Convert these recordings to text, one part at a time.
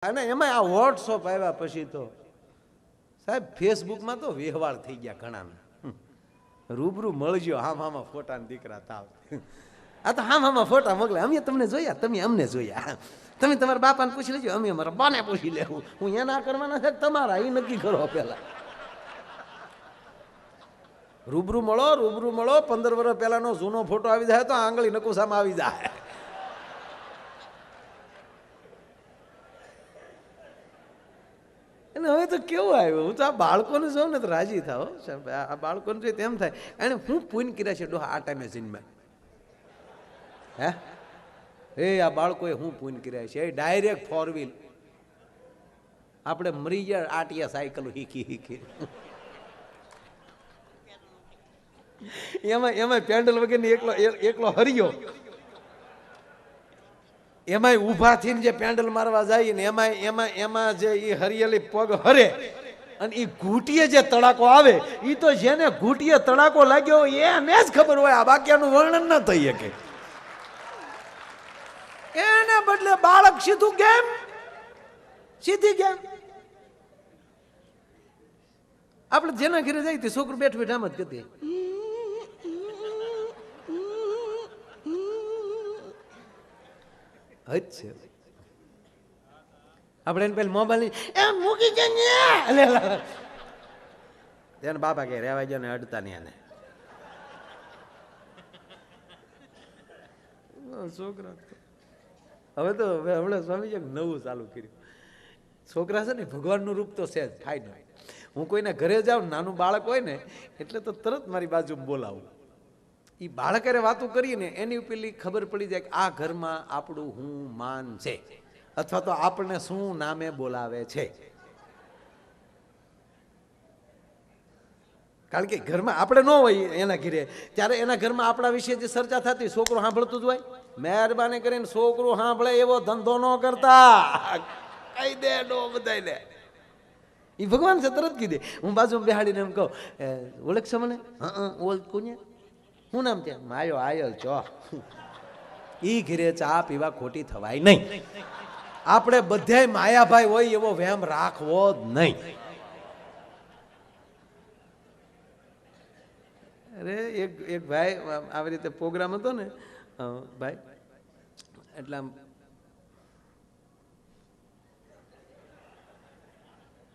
અને એમાં આ વોટ્સઅપ આવ્યા પછી તો સાહેબ ફેસબુકમાં તો વ્યવહાર થઈ ગયા ઘણાના. રૂબરૂ મળજો, હામાં ફોટા દીકરા તાવ. આ તો હામાં ફોટા મોકલે, અમે તમને જોયા, તમે અમને જોયા, તમે તમારા બાપાને પૂછી લેજો, અમે અમારા બાને પૂછી લેવું. હું એના કરવાના છે તમારા, એ નક્કી કરો પેલા. રૂબરૂ મળો, રૂબરૂ મળો. 15 વર્ષ પહેલાનો જૂનો ફોટો આવી જાય તો આંગળી નકુસામાં આવી જાય. અને હવે તો કેવું આવ્યું, હું તો આ બાળકોને જોઉં ને તો રાજી થાવ. આ બાળકોને જોઈએ તેમ થાય એને હું પૂન કર્યા છે ડોહા આ ટાઈમે જન્મે. હે આ બાળકોએ હું પૂન કર્યા છે. એ ડાયરેક્ટ 4 વ્હીલ, આપણે મરી ગયા આટિયા સાયકલ શીખી. એમાં પેન્ડલ વગરની એકલો હરિયો, એમાં ઊભા થઈને જે પેન્ડલ મારવા જાય ને એમાં જે એ હરિયેલી પગ હરે અને એ ઘૂંટીએ જે તડાકો આવે, એ તો જેને ઘૂંટીએ તડાકો લાગ્યો એને જ ખબર હોય. આ બાકીનું વર્ણન ન થઈ શકે. એને બદલે બાળક સીધું ગેમ, સીધી ગેમ. આપણે જેના ઘરે જાય તે છોકરું બેઠ બેઠ આમ જ કરતી. આપણે એને પેલી મોબાઈલ મૂકી જાય બાપા કે રેવા જાય ને અડતા નહીં આને છોકરા. હવે તો હમણાં સ્વામીજી નવું ચાલુ કર્યું. છોકરા છે ને ભગવાનનું રૂપ તો છે જ, ફાયદો. હું કોઈના ઘરે જાઉં, નાનું બાળક હોય ને એટલે તો તરત મારી બાજુ બોલાવું. એ બાળક અરે વાતો કરીએ ને એની પેલી ખબર પડી જાય કે આ ઘરમાં આપણું હું માન છે, અથવા તો આપણને શું નામે બોલાવે છે. કારણ કે ઘરમાં આપણે ન હોય એના ઘરે, ત્યારે એના ઘરમાં આપણા વિશે જે ચર્ચા થતી છોકરો સાંભળતું જ હોય. મહેરબાની કરીને છોકરું સાંભળે એવો ધંધો ન કરતા, કહી દે ડો બધાય લે. એ ભગવાન છે તરત કીધે. હું બાજુ બેહાડીને એમ કહું, ઓળખશો મને? ઓળખું ને. શું નામ છે? માયો આયલ ચો. ઈ ઘરે ચા પીવા ખોટી થવાય નહીં. આપણે બધાય માયાભાઈ હોય એવો વહેમ રાખવો જ નહીં. અરે એક ભાઈ આવી રીતે પ્રોગ્રામ હતો ને ભાઈ, એટલે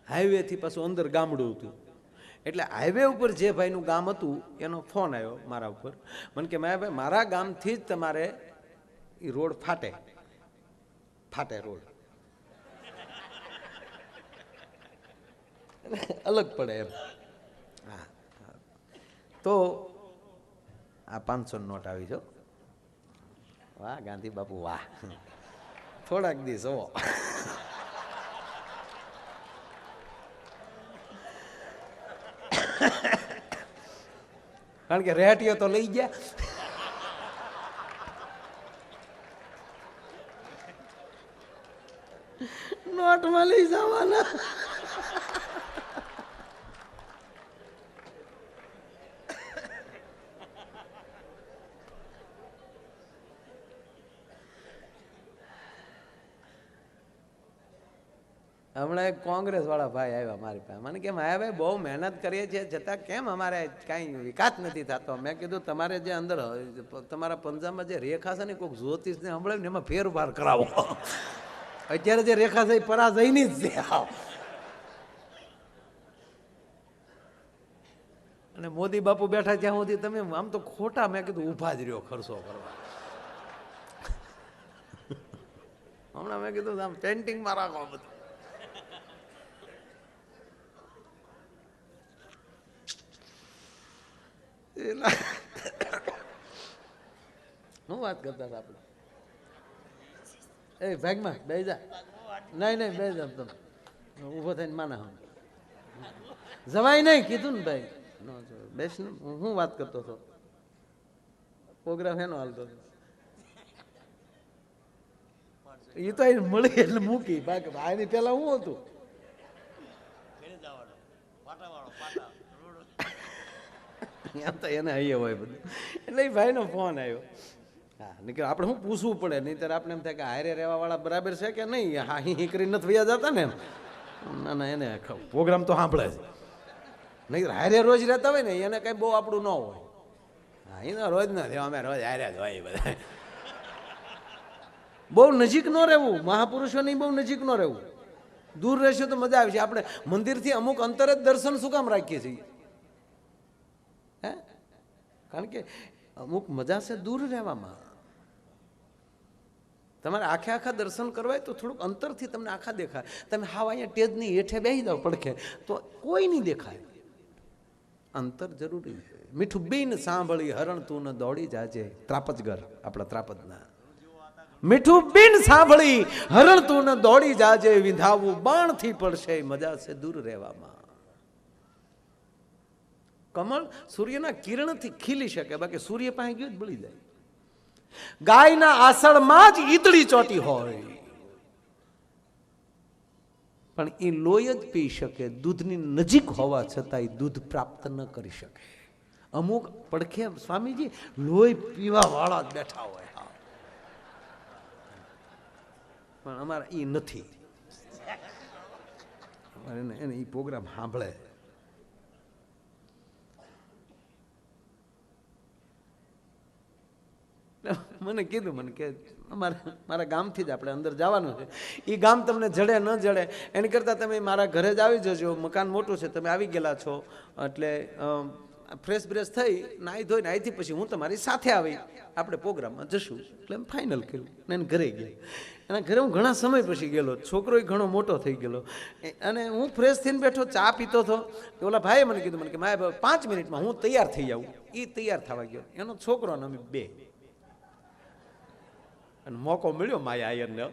હાઈવે થી પાછું અંદર ગામડું હતું. એટલે હાઈવે ઉપર જે ભાઈનું ગામ હતું એનો ફોન આવ્યો મારા ઉપર. મને કે ભાઈ મારા ગામથી જ તમારે એ રોડ ફાટે રોડ અલગ પડે એમ. હા, તો આ 500 નોટ આવી જો. વાહ ગાંધી બાપુ વાહ, થોડાક દિવસ હો. કારણ કે રેટીઓ તો લઈ ગયા. નોટમાં લઈ જવાના. હમણાં એક કોંગ્રેસ વાળા ભાઈ આવ્યા મારી પાસે. મને કેમ આવ્યા ભાઈ બહુ મહેનત કરીએ છીએ છતાં કેમ અમારે કાંઈ વિકાસ નથી થતો. મેં કીધું તમારે જે અંદર તમારા પંજાબમાં જે રેખા છે ને કોઈક જ્યોતિષને સંભળાવ્યું ને એમાં ફેરફાર કરાવો. અત્યારે જે રેખા છે એ પરાજયની જ છે. અને મોદી બાપુ બેઠા ત્યાં સુધી તમે આમ તો ખોટા, મેં કીધું ઊભા જ રહ્યો ખર્ચો કરવા. હમણાં મેં કીધું આમ પેન્ટિંગમાં રાખો બધું. હું વાત કરતા હતા આપણે? એ ભાગમાં બે જા. નહીં બે જા, તમે ઊભો થઈને માના હમ જવાય નહીં કીધું ને ભાઈ. બેસ ને. હું વાત કરતો હતો, પ્રોગ્રામ એનો હાલતો હતો. એ તો મળી એટલે મૂકી. બાકી ભાઈની પેલા હું હતું. એમ તો એને અહીંયા હોય બધું. એટલે એ ભાઈનો ફોન આવ્યો. હા નીકળ આપણે શું પૂછવું પડે, નહીં ત્યારે આપણે એમ થાય કે હારે રહેવા વાળા બરાબર છે કે નહીં, હા હી કરી નથી વયા જતા ને એમ. ના ના એને પ્રોગ્રામ તો સાંભળે છે, નહીં હારે રોજ રહેતા હોય ને એને કઈ બહુ આપણું ન હોય. હા એના રોજ નથી, અમે રોજ હારે જ હોય બધા. બહુ નજીક ન રહેવું, મહાપુરુષોની બહુ નજીક ન રહેવું. દૂર રહેશે તો મજા આવશે. આપણે મંદિરથી અમુક અંતરે જ દર્શન શું કામ રાખીએ છીએ? હે કારણ કે અમુક મજા છે દૂર રહેવામાં. તમારે આખે આખા દર્શન કરવાય તો થોડુંક અંતરથી તમને આખા દેખાય. તમે હાવ અહીંયા ટેજની હેઠે બેસી જાઓ પડખે તો કોઈ નહીં દેખાય. અંતર જરૂરી છે. મીઠું બીન સાંભળી હરણ તું ન દોડી જાજે, ત્રાપજગર આપણા ત્રાપજના. મીઠું બીન સાંભળી હરણ તું ન દોડી જાજે, વિંધાવું બાણથી પડશે મજા છે દૂર રહેવામાં. કમળ સૂર્યના કિરણથી ખીલી શકે, બાકી સૂર્ય પાસે ગયું જ બળી જાય. ગાયના આસળમાં જ ઈતળી ચોટી હોય પણ એ લોહી જ પી શકે, દૂધની નજીક હોવા છતાં એ દૂધ પ્રાપ્ત ન કરી શકે. અમુક પડખે સ્વામીજી લોહી પીવા વાળા જ બેઠા હોય, પણ અમારા એ નથી. એને એ પ્રોગ્રામ સાંભળે. મને કીધું, મને કે મારા ગામથી જ આપણે અંદર જવાનું છે. એ ગામ તમને જડે ન જડે એની કરતાં તમે મારા ઘરે જ આવી જજો. મકાન મોટું છે, તમે આવી ગયેલા છો એટલે ફ્રેશ બ્રેશ થઈ નાહી ધોઈને અહીંથી પછી હું તમારી સાથે આવી આપણે પ્રોગ્રામમાં જશું. એટલે એમ ફાઇનલ કર્યું ને એને ઘરે ગયા. એના ઘરે હું ઘણા સમય પછી ગયેલો, છોકરો ઘણો મોટો થઈ ગયેલો અને હું ફ્રેશ થઈને બેઠો ચા પીતો હતો. ઓલા ભાઈએ મને કીધું, મને કે માય 5 મિનિટમાં હું તૈયાર થઈ જાઉં. એ તૈયાર થવા ગયો, એનો છોકરો અને અમે બે. અને મોકો મળ્યો માયા આયરને.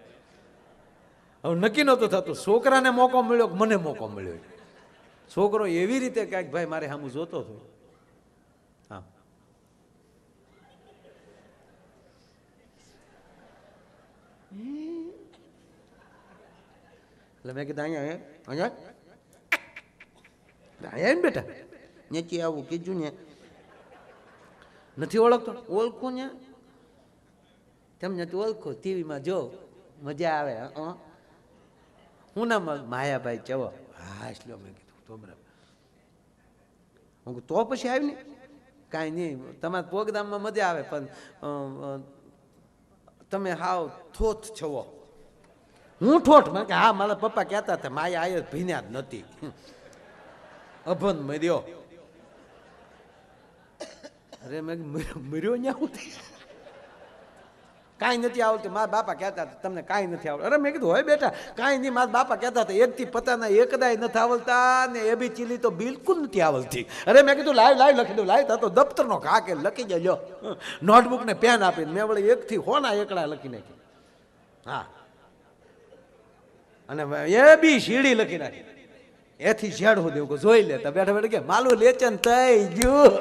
હવે નક્કી નહોતું થતું, છોકરાને મોકો મળ્યો કે મને મોકો મળ્યો. છોકરો એવી રીતે કાંઈક ભાઈ મારે સામું જોતો હતો. હા એટલે મેં કીધું અહીંયા અહીંયા અહીંયા ને બેટા નેચી આવું કીધું ને નથી ઓળખતો. ઓળખું ને તમને તો ઓળખો, ટીવીમાં જો મજા આવે. હું નામ માયાભાઈ ચવો. હા એટલે મેં કીધું તો બરાબર. હું તો પછી આવી ને કાંઈ નહીં, તમારા પ્રોગ્રામમાં મજા આવે પણ તમે હાવ થોથ છો. હું ઠોઠ મેં કે હા મારા પપ્પા કહેતા હતા માયા આયર ભીન્યા જ નથી, અભન મર્યો. અરે મેં મર્યો ન્યા કાંઈ નથી આવડતું. મારા બાપા કહેતા હતા તમને કાંઈ નથી આવડતું. અરે મેં કીધું હોય બેટા કાંઈ નહીં, મારા બાપા કહેતા હતા એકથી પતાના એકદાય નથી આવડતા ને એબી ચીલી તો બિલકુલ નથી આવડતી. અરે મેં કીધું લાઈવ લાઈવ લખી દઉં. લાઈવ તો દફતરનો ઘા કે લખી જાય નોટબુક ને પેન આપીને મેં વળી એકથી હોના એકડા લખી નાખી. હા અને એ બી સીડી લખી નાખી. એથી ઝેડવું દેવું જોઈ લેતા બેઠા બેઠા કે માલું લેચન થઈ ગયું.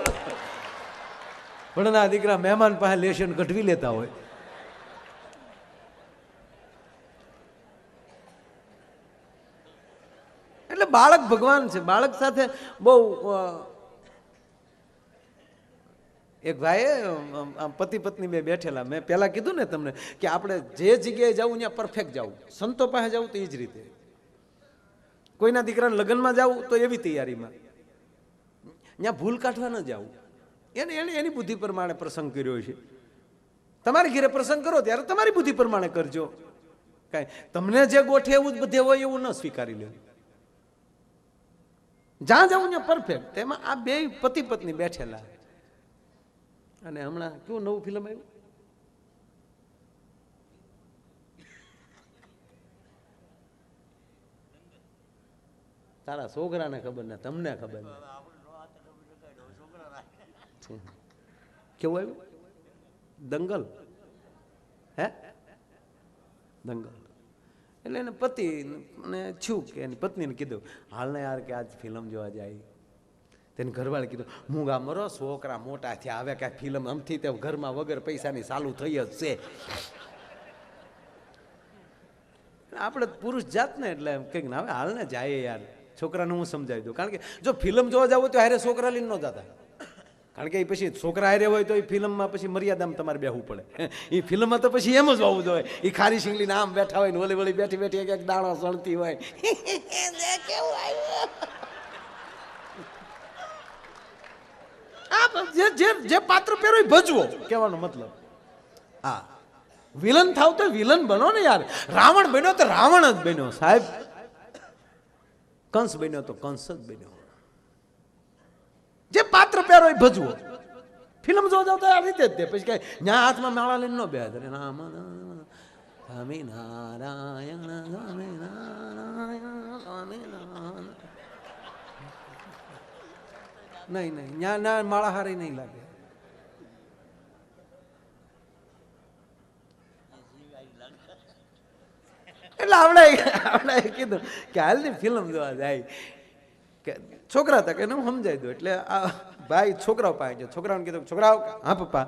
ભણના દીકરા મહેમાન પાસે લેશન કઢવી લેતા હોય. એટલે બાળક ભગવાન છે. બાળક સાથે બહુ એક ભાઈએ પતિ પત્ની બે બેઠેલા. મેં પહેલા કીધું ને તમને કે આપણે જે જગ્યાએ જવું ત્યાં પરફેક્ટ જવું. સંતો પાસે જવું તો એ જ રીતે, કોઈના દીકરાના લગ્નમાં જવું તો એવી તૈયારીમાં, ત્યાં ભૂલ કાઢવા ન જવું. એને એને એની બુદ્ધિ પ્રમાણે પ્રસંગ કર્યો છે. તમારી ઘરે પ્રસંગ કરો ત્યારે તમારી બુદ્ધિ પ્રમાણે કરજો. કાંઈ તમને જે ગોઠે એવું જ બધે હોય એવું ન સ્વીકારી લે. જ્યાં જવું ત્યાં પરફેક્ટ. તેમાં આ બે પતિ પત્ની બેઠેલા. અને હમણાં કેવું નવું ફિલ્મ આવ્યું, તારા છોકરાને ખબર ને તમને ખબર ને કેવું આવ્યું? દંગલ. હે દંગલ. એટલે એને પતિ ને છું કે એની પત્નીને કીધું હાલ ને યાર કે આજ ફિલ્મ જોવા જાય. તેની ઘરવાળે કીધું હું ગા મરો છોકરા મોટા થયા હવે કાંઈ ફિલ્મ આમથી તે ઘરમાં વગર પૈસાની ચાલુ થઈ જ છે. આપણે પુરુષ જાત ને એટલે કંઈક ના હવે હાલ ને જાય યાર. છોકરાને હું સમજાવી દઉં, કારણ કે જો ફિલ્મ જોવા જવું તો હારે છોકરા લઈને ન જતા. કારણ કે એ પછી છોકરા હારે હોય તો એ ફિલ્મમાં પછી મર્યાદામાં તમારે બેહવું પડે. એ ફિલ્મમાં તો પછી એમ જ હોવું જોઈએ. એ ખારી શીંગલીને આમ બેઠા હોય ને ઓલી વળી બેઠી બેઠી એક દાણો સળતી હોય. કેવું આવ્યું જે પાત્ર પહેરો એ ભજવો કહેવાનો મતલબ. હા, વિલન થાવ તો વિલન બનો ને યાર. રાવણ બન્યો તો રાવણ જ બન્યો સાહેબ. કંસ બન્યો તો કંસ જ બન્યો. જે પાત્ર પહેરો એ ભજવો. ફિલ્મ જોવા જાવ તો આ રીતે જ તે. પછી કઈ ન્યા હાથમાં માળા લઈને ન બે રામ સ્વામી નારાયણ સ્વામી નારાયણ સ્વામી નારાયણ. નહીં નહીં, ન્યા ના માળા હારી નહીં લાગે. એટલે આપણે કીધું કે હાલની ફિલ્મ જોવા જાય કે છોકરા હતા કે હું સમજાવી દઉં. એટલે આ ભાઈ છોકરાઓ પાસે ગયો. છોકરાઓને કીધું છોકરાઓ હા પપ્પા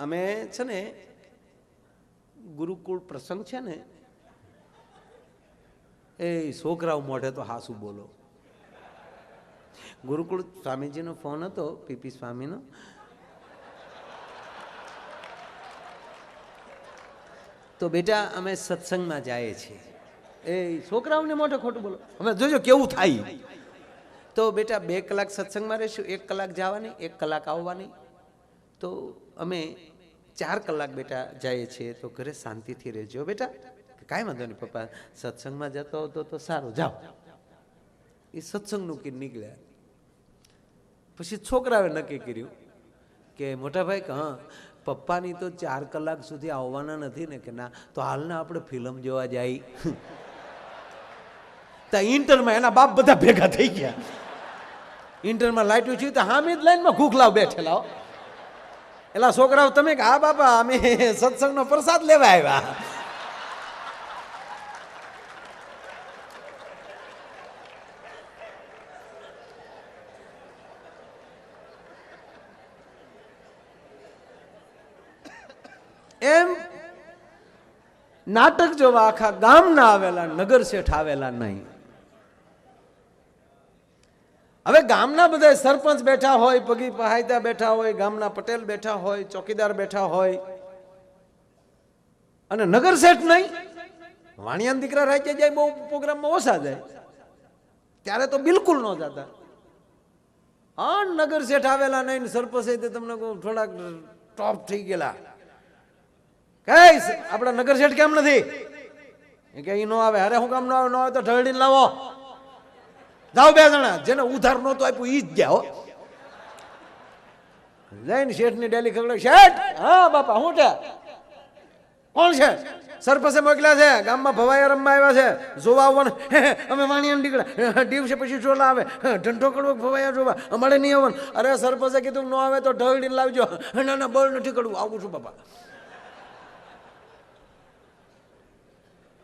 અમે છે ને ગુરુકુળ પ્રસંગ છે ને એ છોકરાઓ મોઢે તો હાસુ બોલો. ગુરુકુળ સ્વામીજીનો ફોન હતો પીપી સ્વામીનો. તો બેટા અમે સત્સંગમાં જઈએ છીએ. એ છોકરાઓને મોઢે ખોટું બોલો. હવે જોજો કેવું થાય. તો બેટા 2 કલાક સત્સંગમાં રહીશું, 1 કલાક જવાની, 1 કલાક આવવાની. તો અમે 4 કલાક બેટા જઈએ છીએ. તો ઘરે શાંતિથી રહેજો બેટા. કાંઈ વાંધો નહીં પપ્પા, સત્સંગમાં જતો હતો તો સારું, જાઓ. એ સત્સંગનું કીધું નીકળ્યા. પછી છોકરાએ નક્કી કર્યું કે મોટા ભાઈ કે હા પપ્પાની તો 4 કલાક સુધી આવવાના નથી ને. કે ના, તો હાલના આપણે ફિલ્મ જોવા જાય. તો ઇન્ટરમાં એના બાપ બધા ભેગા થઈ ગયા. ઇન્ટરમાં લાઈટ છે તો હામી જ લાઈનમાં ઘૂખલાવ બેઠેલા. એલા છોકરાઓ તમે કે હા બાપા અમે સત્સંગનો પ્રસાદ લેવા આવ્યા. એમ નાટક જોવા આખા ગામના આવેલા, નગર શેઠ આવેલા નહીં. હવે ગામના બધા સરપંચ બેઠા હોય, પગી પહાયતા બેઠા હોય, ગામના પટેલ બેઠા હોય, ચોકીદાર બેઠા હોય, અને નગર શેઠ નહીં. વાણિયાના દીકરા રાજ્ય જાય બહુ પ્રોગ્રામમાં ઓછા જાય, ત્યારે તો બિલકુલ ન જતા. હા, નગર શેઠ આવેલા નહીં. સરપંચ તમને થોડાક ટોપ થઈ ગયેલા. આપડા નગર શેઠ કેમ નથી કે ઈ નો આવે? અરે હું કામ ન આવે? ન આવે તો ઢળડીને લાવો. જાઓ 2 જણા. જેને ઉધાર નહોતું આપ્યું ઈ જ ગયા. જઈને શેઠ ની ડેલી ખબર. શેઠ હા બાપા શું છે? કોણ છે? સરપંચે મોકલ્યા છે, ગામમાં ભવાયા રમવા આવ્યા છે, જોવા આવવાનું. અમે વાણિયાને નીકળ્યા દિવસે પછી ચોલા આવે, ઢંઢો કરવો ભવાયા જોવા, અમારે નહીં આવવાનું. અરે સરપંચે કીધું ન આવે તો ઢળડીને લાવજો. ના ના બળ નથી કરવું, આવું છું બાપા.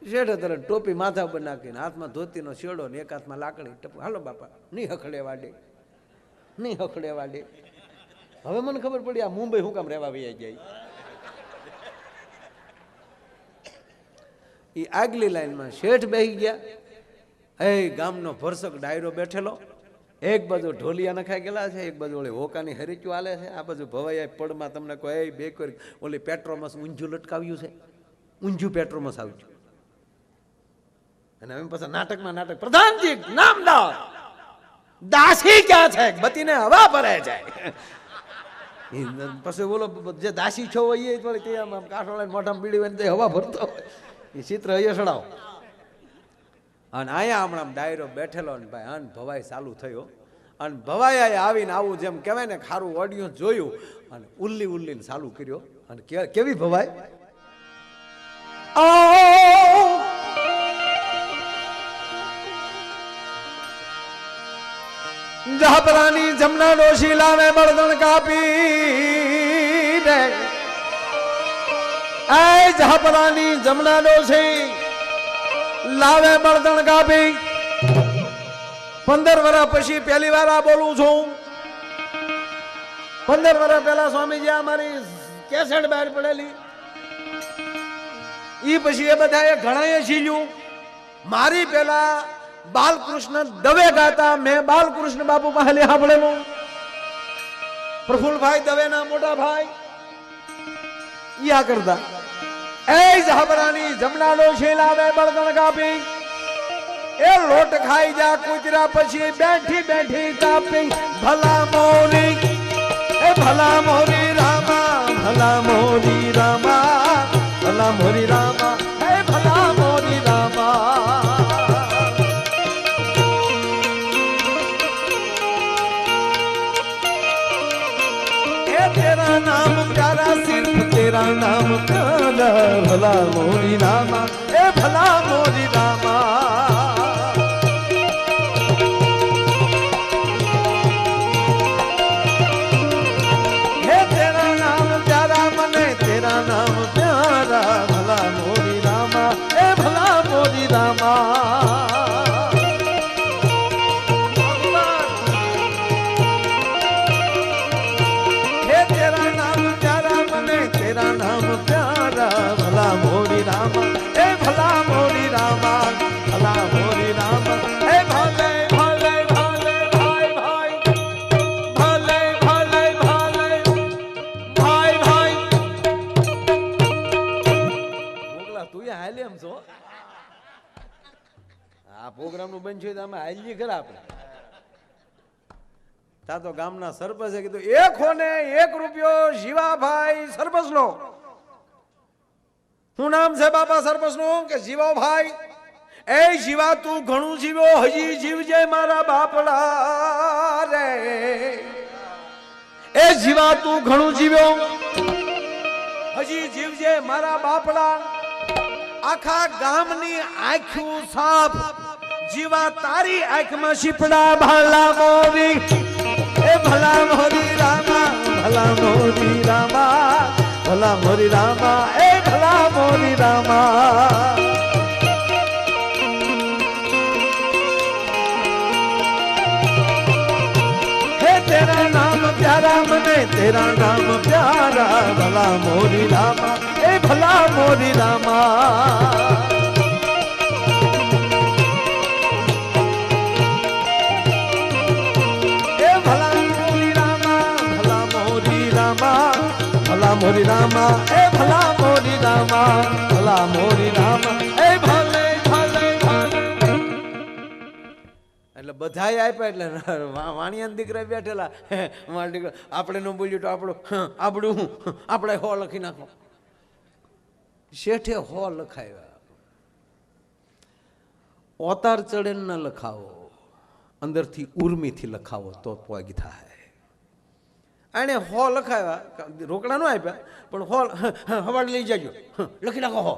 શેઠે તરત ટોપી માથા પર નાખીને હાથમાં ધોતીનો શેડો ને એક હાથમાં લાકડી ટપુ. હાલો બાપા, નહીં હખડે વાડે, નહીં હખડે વાડે. હવે મને ખબર પડી આ મુંબઈ શું કામ રહેવા વૈયા જાય. એ આગલી લાઈનમાં શેઠ બેસી ગયા. એ ગામનો ભરસક ડાયરો બેઠેલો. એક બાજુ ઢોલિયા નખાઈ ગયેલા છે, એક બાજુ ઓલી હોકાની હરીચ્યું હાલે છે, આ બાજુ ભવાયા પડમાં તમને કોઈ બે કરી ઓલી પેટ્રોમસ ઊંઝું લટકાવ્યું છે, ઊંઝું પેટ્રોમસ આવ્યું. અને એમ પછી નાટકમાં નાટક. પ્રધાનજી નામદાર દાસી ક્યાં છે? બતીને હવા ભરે જાય. પછી બોલો જે દાસી છો હોય એ થોડી આમ કાંઠો લઈને મોઢામાં બીડી હોય હવા ભરતો હોય. એ ચિત્ર અહીંયા ચડાવો. અને અહીંયા હમણાં ડાયરો બેઠેલો ને ભાઈ અન ભવાઈ ચાલુ થયો. અને ભવાઈ આવીને આવું જેમ કહેવાય ને ખારું ઓડિયો જોયું અને ઉલ્લી ઉલ્લીને ચાલુ કર્યો. અને કેવી ભવાઈ જહપરાની જમના ડોશી લાવે બળદણ કાપી દે. એ જહપરાની જમના ડોશી લાવે બળદણ કાપી. 15 વર્ષ પછી પહેલી વાર આ બોલું છું. 15 વર્ષ પહેલા સ્વામીજી અમારી કેસેટ બહાર પડેલી. ઈ પછી એ બધાએ ઘણાએ શીલ્યું. મારી પેલા બાલકૃષ્ણ દવે ગાતા મેં બાલકૃષ્ણ બાપુ પાસે સાંભળેલું. પ્રફુલભાઈ દવેના મોટા ભાઈ યા કરતા એ જહબરાની જમનાનો શેલાવે બળદણ કાપી એ લોટ ખાઈ જા કુતરા પછી બેઠી બેઠી કાપી ભલા મોરી એ ભલા મોરી રામા ભલા મોરી રામા ભલા મોરી રામા એ ભલા મોરી રામા तेरा नाम प्यारा सिर्फ तेरा नाम प्यारा भला मोरी रामा ए भला मोरी रामा हे तेरा नाम प्यारा मने तेरा नाम प्यारा भला मोरी रामा ए भला मोरी रामा तेरा नाम प्यारा भला मोरी रामा ए भला मोरी रामा भला मोरी रामा ए भले भले भले भाई भाई भले भले भले भाई भाई મોગલા તું હાલે એમ છો આ પ્રોગ્રામ નું બન છે તો અમે હાલી ખરા આપણે તા તો ગામના સરપંચે કીધું એક હોને 1 રૂપિયો જીવાભાઈ સરપંચ નો શું નામ છે બાપા સરપંચ નું કે જીવાભાઈ એ જીવા તું ઘણું જીવ્યો હજી જીવજે મારા બાપડા રે એ જીવા તું ઘણું જીવ્યો હજી જીવજે મારા બાપડા આખા ગામની આંખું સાફ જીવા તારી આંખમાં શીપડા ભલા મોરી ए भला मोरी रामा भला मोरी रामा भला मोरी रामा ए भला मोरी रामा हे तेरा नाम प्यारा मने तेरा नाम प्यारा भला मोरी रामा ए भला मोरी रामा भला मोरी रामा ए भला मोरी रामा भला मोरी रामा ए भले भले એટલે બધાય આપ્યા એટલે વાણિયાના દીકરા બેઠેલા મારા દીકરા આપણે ન બોલ્યું તો આપણું આપણે હો લખી નાખો શેઠે હો લખાવ્યા ઓતાર ચડે ન લખાવો અંદરથી ઉર્મીથી લખાવો તો પોગી થાય આને હો લખાવ્યા રોકડા ન આપ્યા પણ હો હવાડ લઈ જાજો લખી નાખો હો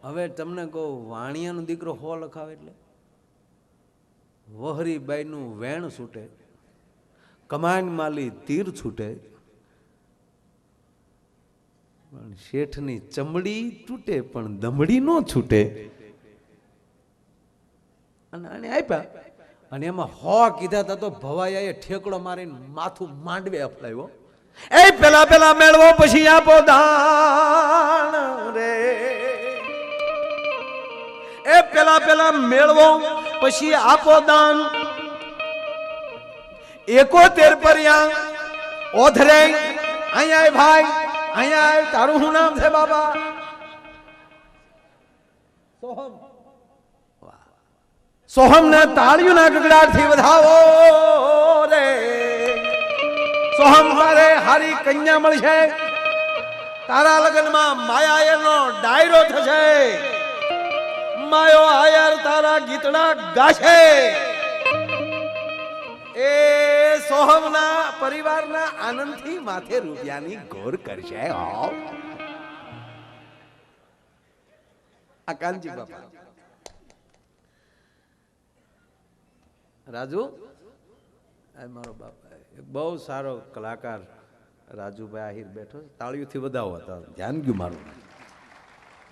હવે તમને કહું વાણિયાનો દીકરો હો લખાવે એટલે વહરીબાઈનું વેણ છૂટે કમાન માલી તીર છૂટે પણ શેઠની ચમડી તૂટે પણ દમડી ન છૂટે અને આને આપ્યા અને એમાં હો કીધા તા તો ભવાયાએ ઠેકડો મારીને માથું માંડવે અફલાવ્યો એ પેલા પેલા મેળવો પછી આપો દાન રે એ પેલા પેલા મેળવો પછી આપો દાન 71 પરિયા ઓધરે અહીંયા ભાઈ અહીંયા તારું શું નામ છે બાબા સોહમ સોહમ ને તાળીઓના ગગડાટથી વધાવો રે સોહમ મારે હારી કન્યા મળશે તારા લગ્નમાં માયાનો ડાયરો થશે માયો આયર તારા ગીતડા ગાશે એ સોહમના પરિવારના આનંદથી માથે રૂપિયાની ગોર કરશે આ કાનજી બાપા રાજુ મારો બાપા બહુ સારો કલાકાર રાજુભાઈ આહિર બેઠો તાળીઓથી વધાવો હતા ધ્યાન ગયું મારું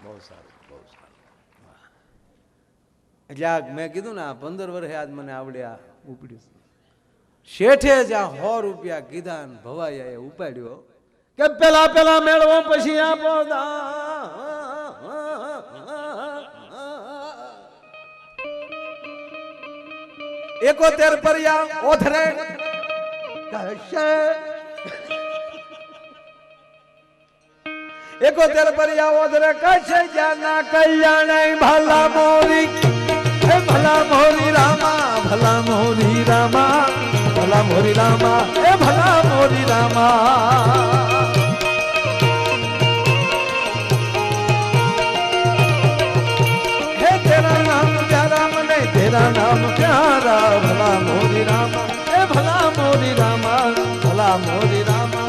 બહુ સારું એટલે મેં કીધું ને 15 વર્ષે આજ મને આવડ્યા ઉપડ્યું શેઠે જ્યાં 100 રૂપિયા કીધા ને ભવાયાએ ઉપાડ્યો કે પેલા પેલા મેળવો પછી આપો 71 પરિયા ઓથરે કહેશે 71 પરિયા ઓધરે કશે જાના કલ્યાણ ભલા મોરી હે ભલા મોરી રામા ભલા મોરી રામા ભલા મોરી રામા હે ભલા મોરી રામા तेरा नाम प्यारा भला मोरी रामा ए भला मोरी रामा भला मोरी રામા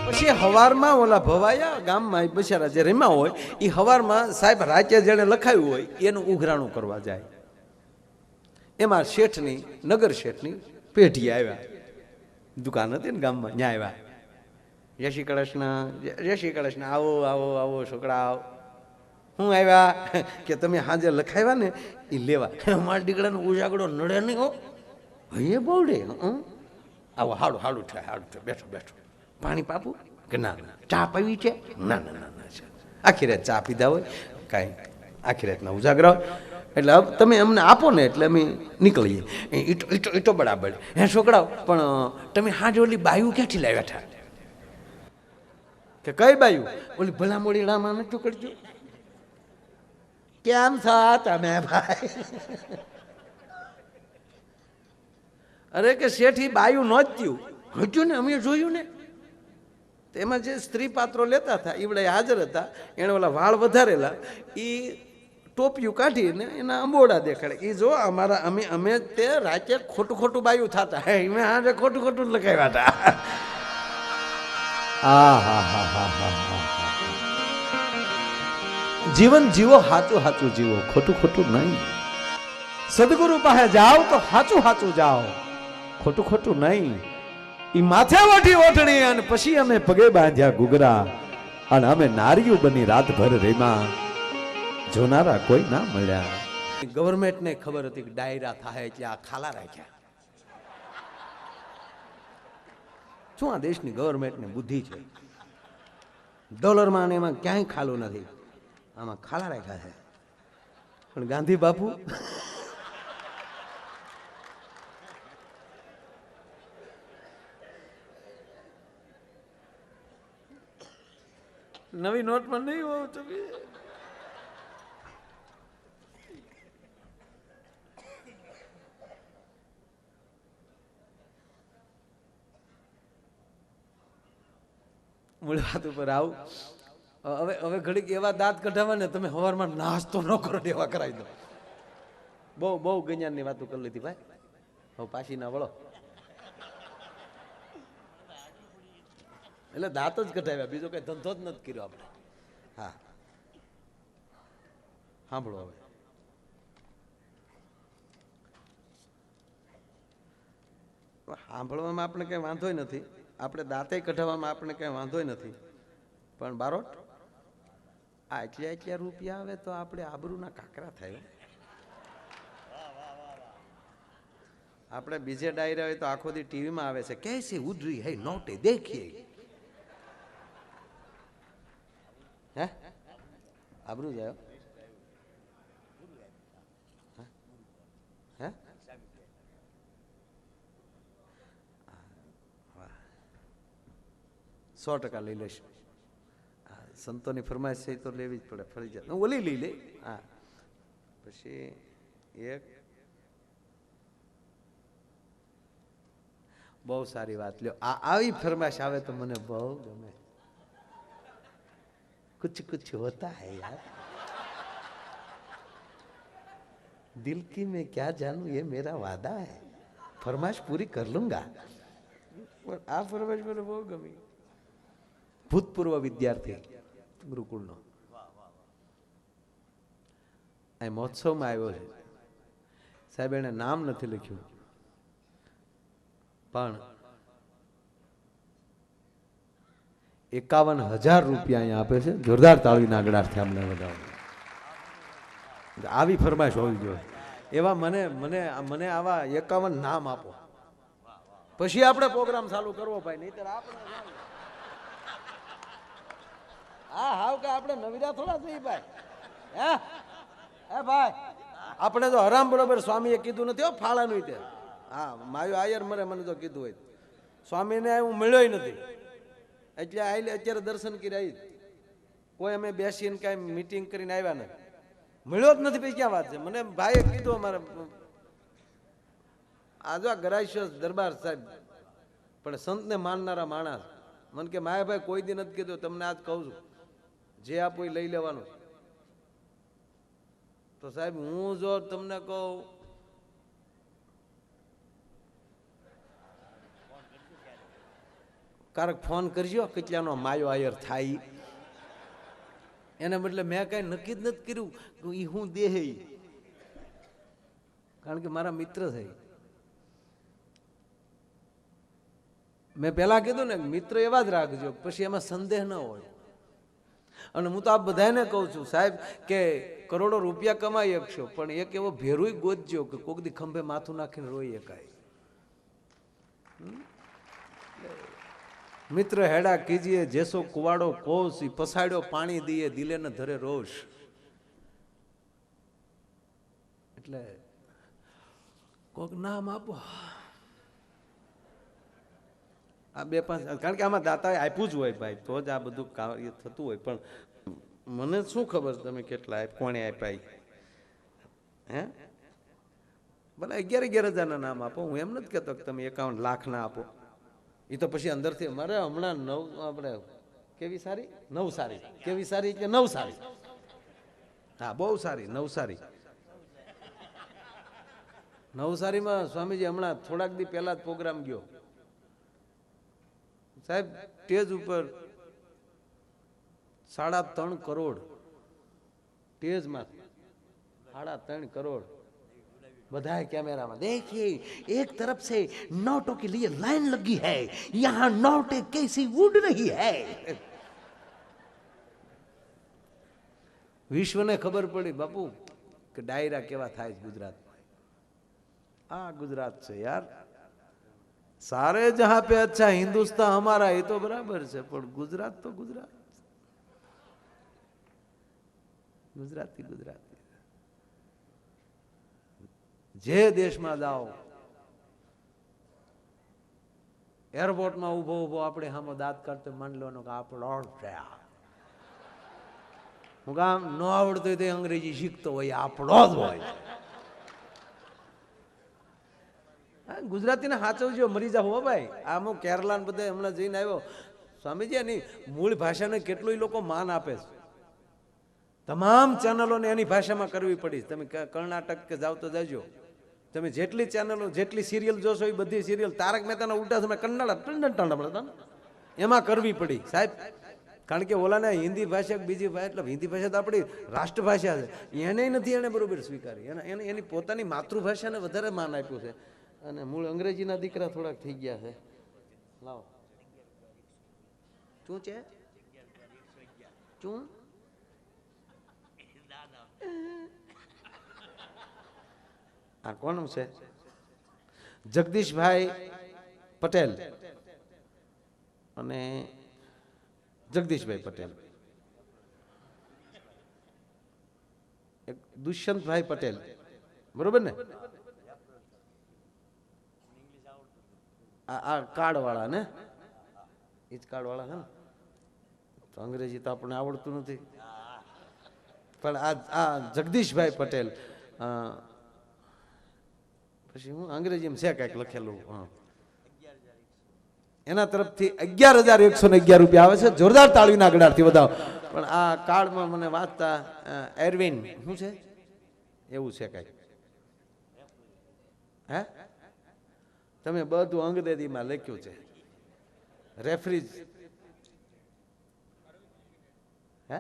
પછી હવારમાં ઓલા ભવાયા ગામમાં બિચારા જે રમ્યા હોય એ હવારમાં સાહેબ રાતે જેણે લખાયું હોય એનું ઉઘરાણું કરવા જાય. એમાં શેઠની નગર શેઠની પેઢી આવ્યા, દુકાન હતી ને ગામમાં ત્યાં આવ્યા. જય શ્રી કૃષ્ણ આવો આવો આવો છોકરા આવો. હું આવ્યા કે તમે હાજર લખાવ્યા ને એ લેવા. મારા દીકરાનો ઉજાગડો નડે નહીં હો, હૈયે બહુડે. આવો હાડું હાડું થાય બેઠો બેઠો. પાણી પાપું કે ના ચા પીવી છે? ના ના ના ના આખી રાત ચા પીધા હોય કાંઈ આખી રાતના ઉજાગરા હોય એટલે હવે તમે અમને આપો ને એટલે અમે નીકળીએ. ઈટો બરાબર. હે છોકરાઓ પણ તમે હાજર ઓલી બાયું ક્યાંથી લાવ્યા હતા? કે કઈ બાયું? ઓલી ભલા મોડી રામા નતું કરજો. કેમ છો તમે ભાઈ? અરે કે શેઠી બાયું નહોતું હજુ ને અમે જોયું ને. એમાં જે સ્ત્રી પાત્રો લેતા હતા ઈવડે હાજર હતા. એને ઓલા વાળ વધારેલા એ ટોપિયું કાઢીને એના અંબોડા દેખાડે. એ જો અમારા અમે તે રાતે ખોટું ખોટું બાયું થતા મેં આજે ખોટું ખોટું લખાવ્યા હતા. જીવન જીવો, હાચું હાચું જીવો, ખોટું ખોટું નહીં. સદગુરુ પાસે જાઓ તો હાચું હાચું જાઓ, ખોટું ખોટું નહીં. ઈ માથે ઓઠી ઓઠણી અને પછી અમે પગે બાંધ્યા ઘૂઘરા અને અમે નારિયું બની રાતભર રેમાં, જોનારા કોઈ ના મળ્યા. ગવર્મેન્ટને ખબર હતી કે ડાયરા થાય એટલે આ ખાલા રાખ્યા. શું આ દેશની ગવર્મેન્ટને બુદ્ધિ છે? ડોલરમાં અને એમાં ક્યાંય ખાલું નથી, આમાં ખાલા રાખ્યા છે. પણ ગાંધી બાપુ નવી નોટમાં નહીં હોવ તમે. મૂળ વાત ઉપર આવું. હવે ઘડીક એવા દાંત કઢાવા ને તમે સવારમાં નાસ્તો ન કરો એવા કરાવી દો. બહુ ગણ્યાની વાતો કરી લીધી ભાઈ. હવે પાછી ના વળો. એટલે દાંત જ કઢાવ્યા, બીજો કઈ ધંધો જ નથી કર્યો આપણે. હા સાંભળો હવે. સાંભળવામાં આપણે કઈ વાંધો નથી, આપણે દાંતે કઢાવવામાં આપણે કઈ વાંધો નથી. પણ બારોટ આ એટલા રૂપિયા આવે તો આપણે આબરૂના કાકરા થાય. આપણે બીજે ડાયરા હોય તો આખો દી ટીવીમાં આવે છે કેસે ઉડરી હે નોટે દેખીએ. હે આબરૂ જાય હે 100% લઈ લઈશ. સંતોની ફરમાઈશ છે તો લેવી જ પડે ફરજિયાત. ઓલી લઈ લે. હા પછી એક બહુ સારી વાત લ્યો. આવી ફરમાઈશ આવે તો મને બહુ ગમે. कुछ कुछ होता है यार, दिल की मैं क्या जानूं ये मेरा वादा है, फरमाइश पूरी कर लूंगा. આ ફરમાઈશ મને બહુ ગમી. ભૂતપૂર્વ વિદ્યાર્થી ગુરુકુળનો આ મહોત્સવમાં આવ્યો છે. સાહેબ એને નામ નથી લખ્યું પણ 51,000 રૂપિયા અહીંયા આપે છે. જોરદાર તાળીના ગળાથી અમને વધાવો. આવી ફરમાઈશ હોવી જોઈએ. એવા મને આવા 51 નામ આપો પછી આપણે પ્રોગ્રામ ચાલુ કરવો ભાઈ. નહીતર આપણે હા હાવ કે આપણે નવીરા થોડા થઈ ભાઈ. હે ભાઈ આપણે તો હરામ બરોબર સ્વામીએ કીધું નથી હો ફાળાનું. તે હા માયો આયર મને તો કીધું હોય સ્વામીને હું મળ્યો નથી. એટલે આલે અત્યારે દર્શન કર્યા ઈ જ. કોઈ અમે બેસીને કાંઈ મીટિંગ કરીને આવ્યા નથી, મળ્યો જ નથી. પછી ક્યાં વાત છે? મને ભાઈએ કીધું અમારે આજો ગરાઈશો દરબાર સાહેબ પણ સંતને માનનારા માણસ મને કે માયાભાઈ કોઈ દી નથી કીધું, તમને આજ કહું છું જે આપો એ લઈ લેવાનું. તો સાહેબ હું જો તમને કહું કારક ફોન કરજો કેટલાનો માયો આયર થાય એને બદલે મેં કઈ નક્કી જ નથી કર્યું એ હું દેહ, કારણ કે મારા મિત્ર છે. મેં પેલા કીધું ને મિત્ર એવા જ રાખજો, પછી એમાં સંદેહ ન હોય. અને હું તો આ બધાને કહું છું સાહેબ કે કરોડો રૂપિયા કમાઈ શકશો પણ એક એવો ભેરુય ગોતજો કે કોક દી ખંભે માથું નાખીને રોઈ એકાય. મિત્ર હેડા કીજીએ જેસો કુવાડો કોસ, પસાડ્યો પાણી દીએ દિલે ને ધરે રોષ. એટલે કોક નામ આપો આ બે પાંચ, કારણ કે આમાં દાતાએ આપ્યું જ હોય ભાઈ તો જ આ બધું કાર્ય થતું હોય. પણ મને શું ખબર તમે કેટલા કોણે આપ્યા? હે ભલે 11,000 નામ આપો, હું એમ નથી કહેતો કે તમે 51 લાખ ના આપો. એ તો પછી અંદરથી મારે હમણાં આપણે કેવી સારી નવસારી, કેવી સારી કે નવસારી, હા બહુ સારી નવસારી. નવસારીમાં સ્વામીજી હમણાં થોડાક દી પહેલા જ પ્રોગ્રામ ગયો સાહેબ, સ્ટેજ ઉપર 3.5 કરોડ સ્ટેજમાં, 3.5 કરોડ बधाई कैमरा में देखिए एक तरफ से नोटों के लिए लाइन लगी है, यहाँ नोटें कैसी उड़ रही है. विश्व ने खबर पड़ी बापू कि डायरा केवा था गुजरात में. हाँ गुजरात से यार सारे जहां पे अच्छा हिंदुस्तान हमारा ये तो बराबर है, पर गुजरात तो गुजरात, गुजराती गुजराती. જે દેશમાં જાઓ એરપોર્ટમાં ઉભો ઉભો આપણે સામે દાંત કાઢતો માની લેવાનો કે આપણો છે. હું કામ ન આવડતું હોય તો અંગ્રેજી શીખતો હોય આપણો જ હોય. ગુજરાતીને સાચવજો મરી જાવ હો ભાઈ. આમ હું કેરલા બધે હમણાં જઈને આવ્યો સ્વામીજી, એની મૂળ ભાષાને કેટલું લોકો માન આપે છે. તમામ ચેનલોને એની ભાષામાં કરવી પડી. તમે કર્ણાટક કે જાવ તો જજો, તમે જેટલી ચેનલો જેટલી સિરિયલ જોશો એ બધી સિરિયલ તારક મહેતાના ઉલ્ટા તમે કન્નડ એમાં કરવી પડી સાહેબ. કારણ કે ઓલાને હિન્દી ભાષા બીજી ભાષા, એટલે હિન્દી ભાષા તો આપણી રાષ્ટ્રભાષા છે, એને નથી એને બરોબર સ્વીકારી. એને એની પોતાની માતૃભાષાને વધારે માન આપ્યું છે. અને મૂળ અંગ્રેજીના દીકરા થોડાક થઈ ગયા છે. લાવો શું છે શું આ કોણ છે? જગદીશભાઈ પટેલ અને જગદીશભાઈ પટેલ, એક દુષ્યંતભાઈ પટેલ, બરોબર ને? આ કાર્ડ વાળા ને, એ જ કાર્ડ વાળા છે ને? તો અંગ્રેજી તો આપણને આવડતું નથી, પણ આ જગદીશભાઈ પટેલ પછી હું અંગ્રેજીમાં છે કાંઈક લખેલું, એના તરફથી 11,111 રૂપિયા આવે છે. જોરદાર તાળીના ગળાથી વધાવો. પણ આ કાર્ડમાં મને વાંચતા એરવિન શું છે એવું છે કાંઈક, હે તમે બધું અંગ્રેજીમાં લખ્યું છે. રેફરીજ હે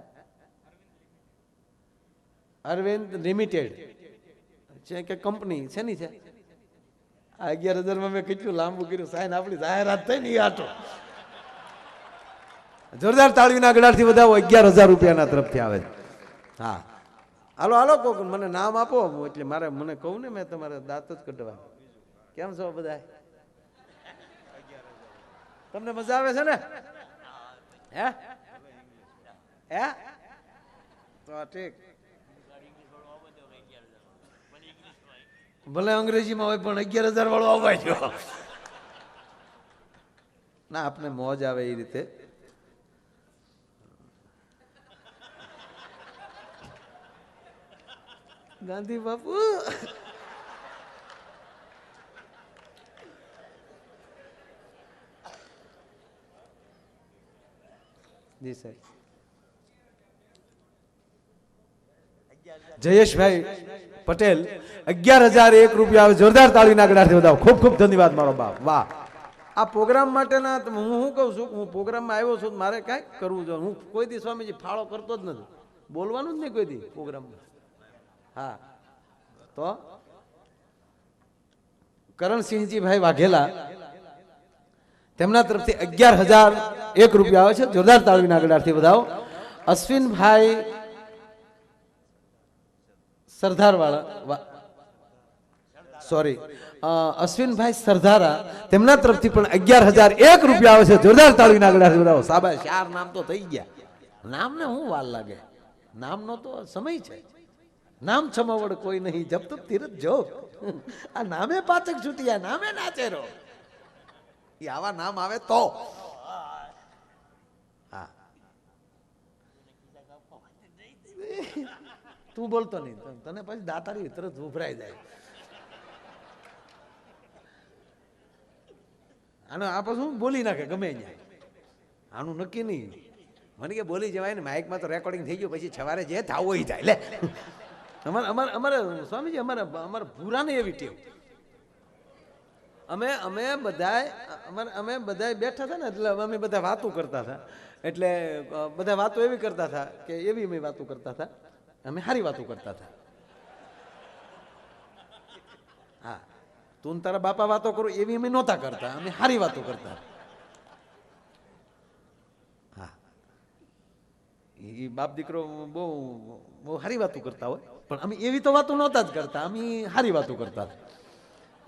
અરવિંદ લિમિટેડ છે કે કંપની છે ની છે. આ 11,000 મેં કેટલું લાંબુ કર્યું સાહેબ, આપણી જાહેરાત થઈ ને આટો. જોરદાર તાળીના ગળાથી વધાવો. 11,000 રૂપિયાના તરફથી આવે છે. હા હાલો હાલો કોક મને નામ આપો, એટલે મારે મને કહું ને મેં તમારે દાંત જ કઢવા. કેમ છો બધા? તમને મજા આવે છે ને? હે હે તો ઠીક, ભલે અંગ્રેજીમાં હોય પણ 11,000 વાળો આવવા જો ના, આપને મોજ આવે એ રીતે. ગાંધી બાપુ જી સાહેબ. જયેશભાઈ પટેલ 11,001 રૂપિયા આવે. જોરદાર તાળીના ગળાથી વધાવો. ખૂબ ખૂબ ધન્યવાદ મારો બાપ. વાહ. આ પ્રોગ્રામ માટેના હું શું કહું છું, હું પ્રોગ્રામમાં આવ્યો છું, મારે કાંઈક કરવું જોઈએ. હું કોઈ દી સ્વામીજી ફાળો કરતો જ નથી, બોલવાનું જ નહીં કોઈ દી પ્રોગ્રામમાં. હા, તો કરણસિંહજી ભાઈ વાઘેલા તેમના તરફથી 11,001 રૂપિયા આવે છે. જોરદાર તાળીના ગળાથી વધાવો. અશ્વિનભાઈ સરદારવાળા, સોરી, અશ્વિનભાઈ સરદારા તેમના તરફથી પણ 11,001 રૂપિયા આવે છે. જોરદાર તાળીના ગળાથી વધાવો. સાબાશ, 4 નામ તો થઈ ગયા. નામને હું વાર લાગે, નામનો તો સમય છે. નામ છમાવડ કોઈ નહીં, જબ તક તીરથ જો. આ નામે પાચક છૂટ્યા, નામે નાચેરો. એ આવા નામ આવે તો હા. તું બોલતો નહીં, તને પછી દાતારી તરત ઉભરાઈ જાય. આનો આ પછી બોલી નાખે ગમે ત્યાં. આનું નક્કી નહીં. મને કે બોલી જવાય ને, માઇકમાં તો રેકોર્ડિંગ થઈ ગયું, પછી સવારે જે થાવું હોય થાય. લે અમારે સ્વામીજી અમારા ભૂરાને એવી ટેવ. અમે બધા બેઠા હતા ને, એટલે અમે બધા વાતો કરતા હતા. એટલે બધા વાતો એવી કરતા હતા કે એવી અમે વાતો કરતા હતા, અમે સારી વાતો કરતા હતા. હા, તું તારા બાપા વાતો કરું એવી અમે નહોતા કરતા, અમે સારી વાતો કરતા. હા, એ બાપ દીકરો બહુ સારી વાતો કરતા હોય, પણ અમે એવી તો વાતો નહોતા જ કરતા, અમે સારી વાતો કરતા હતા.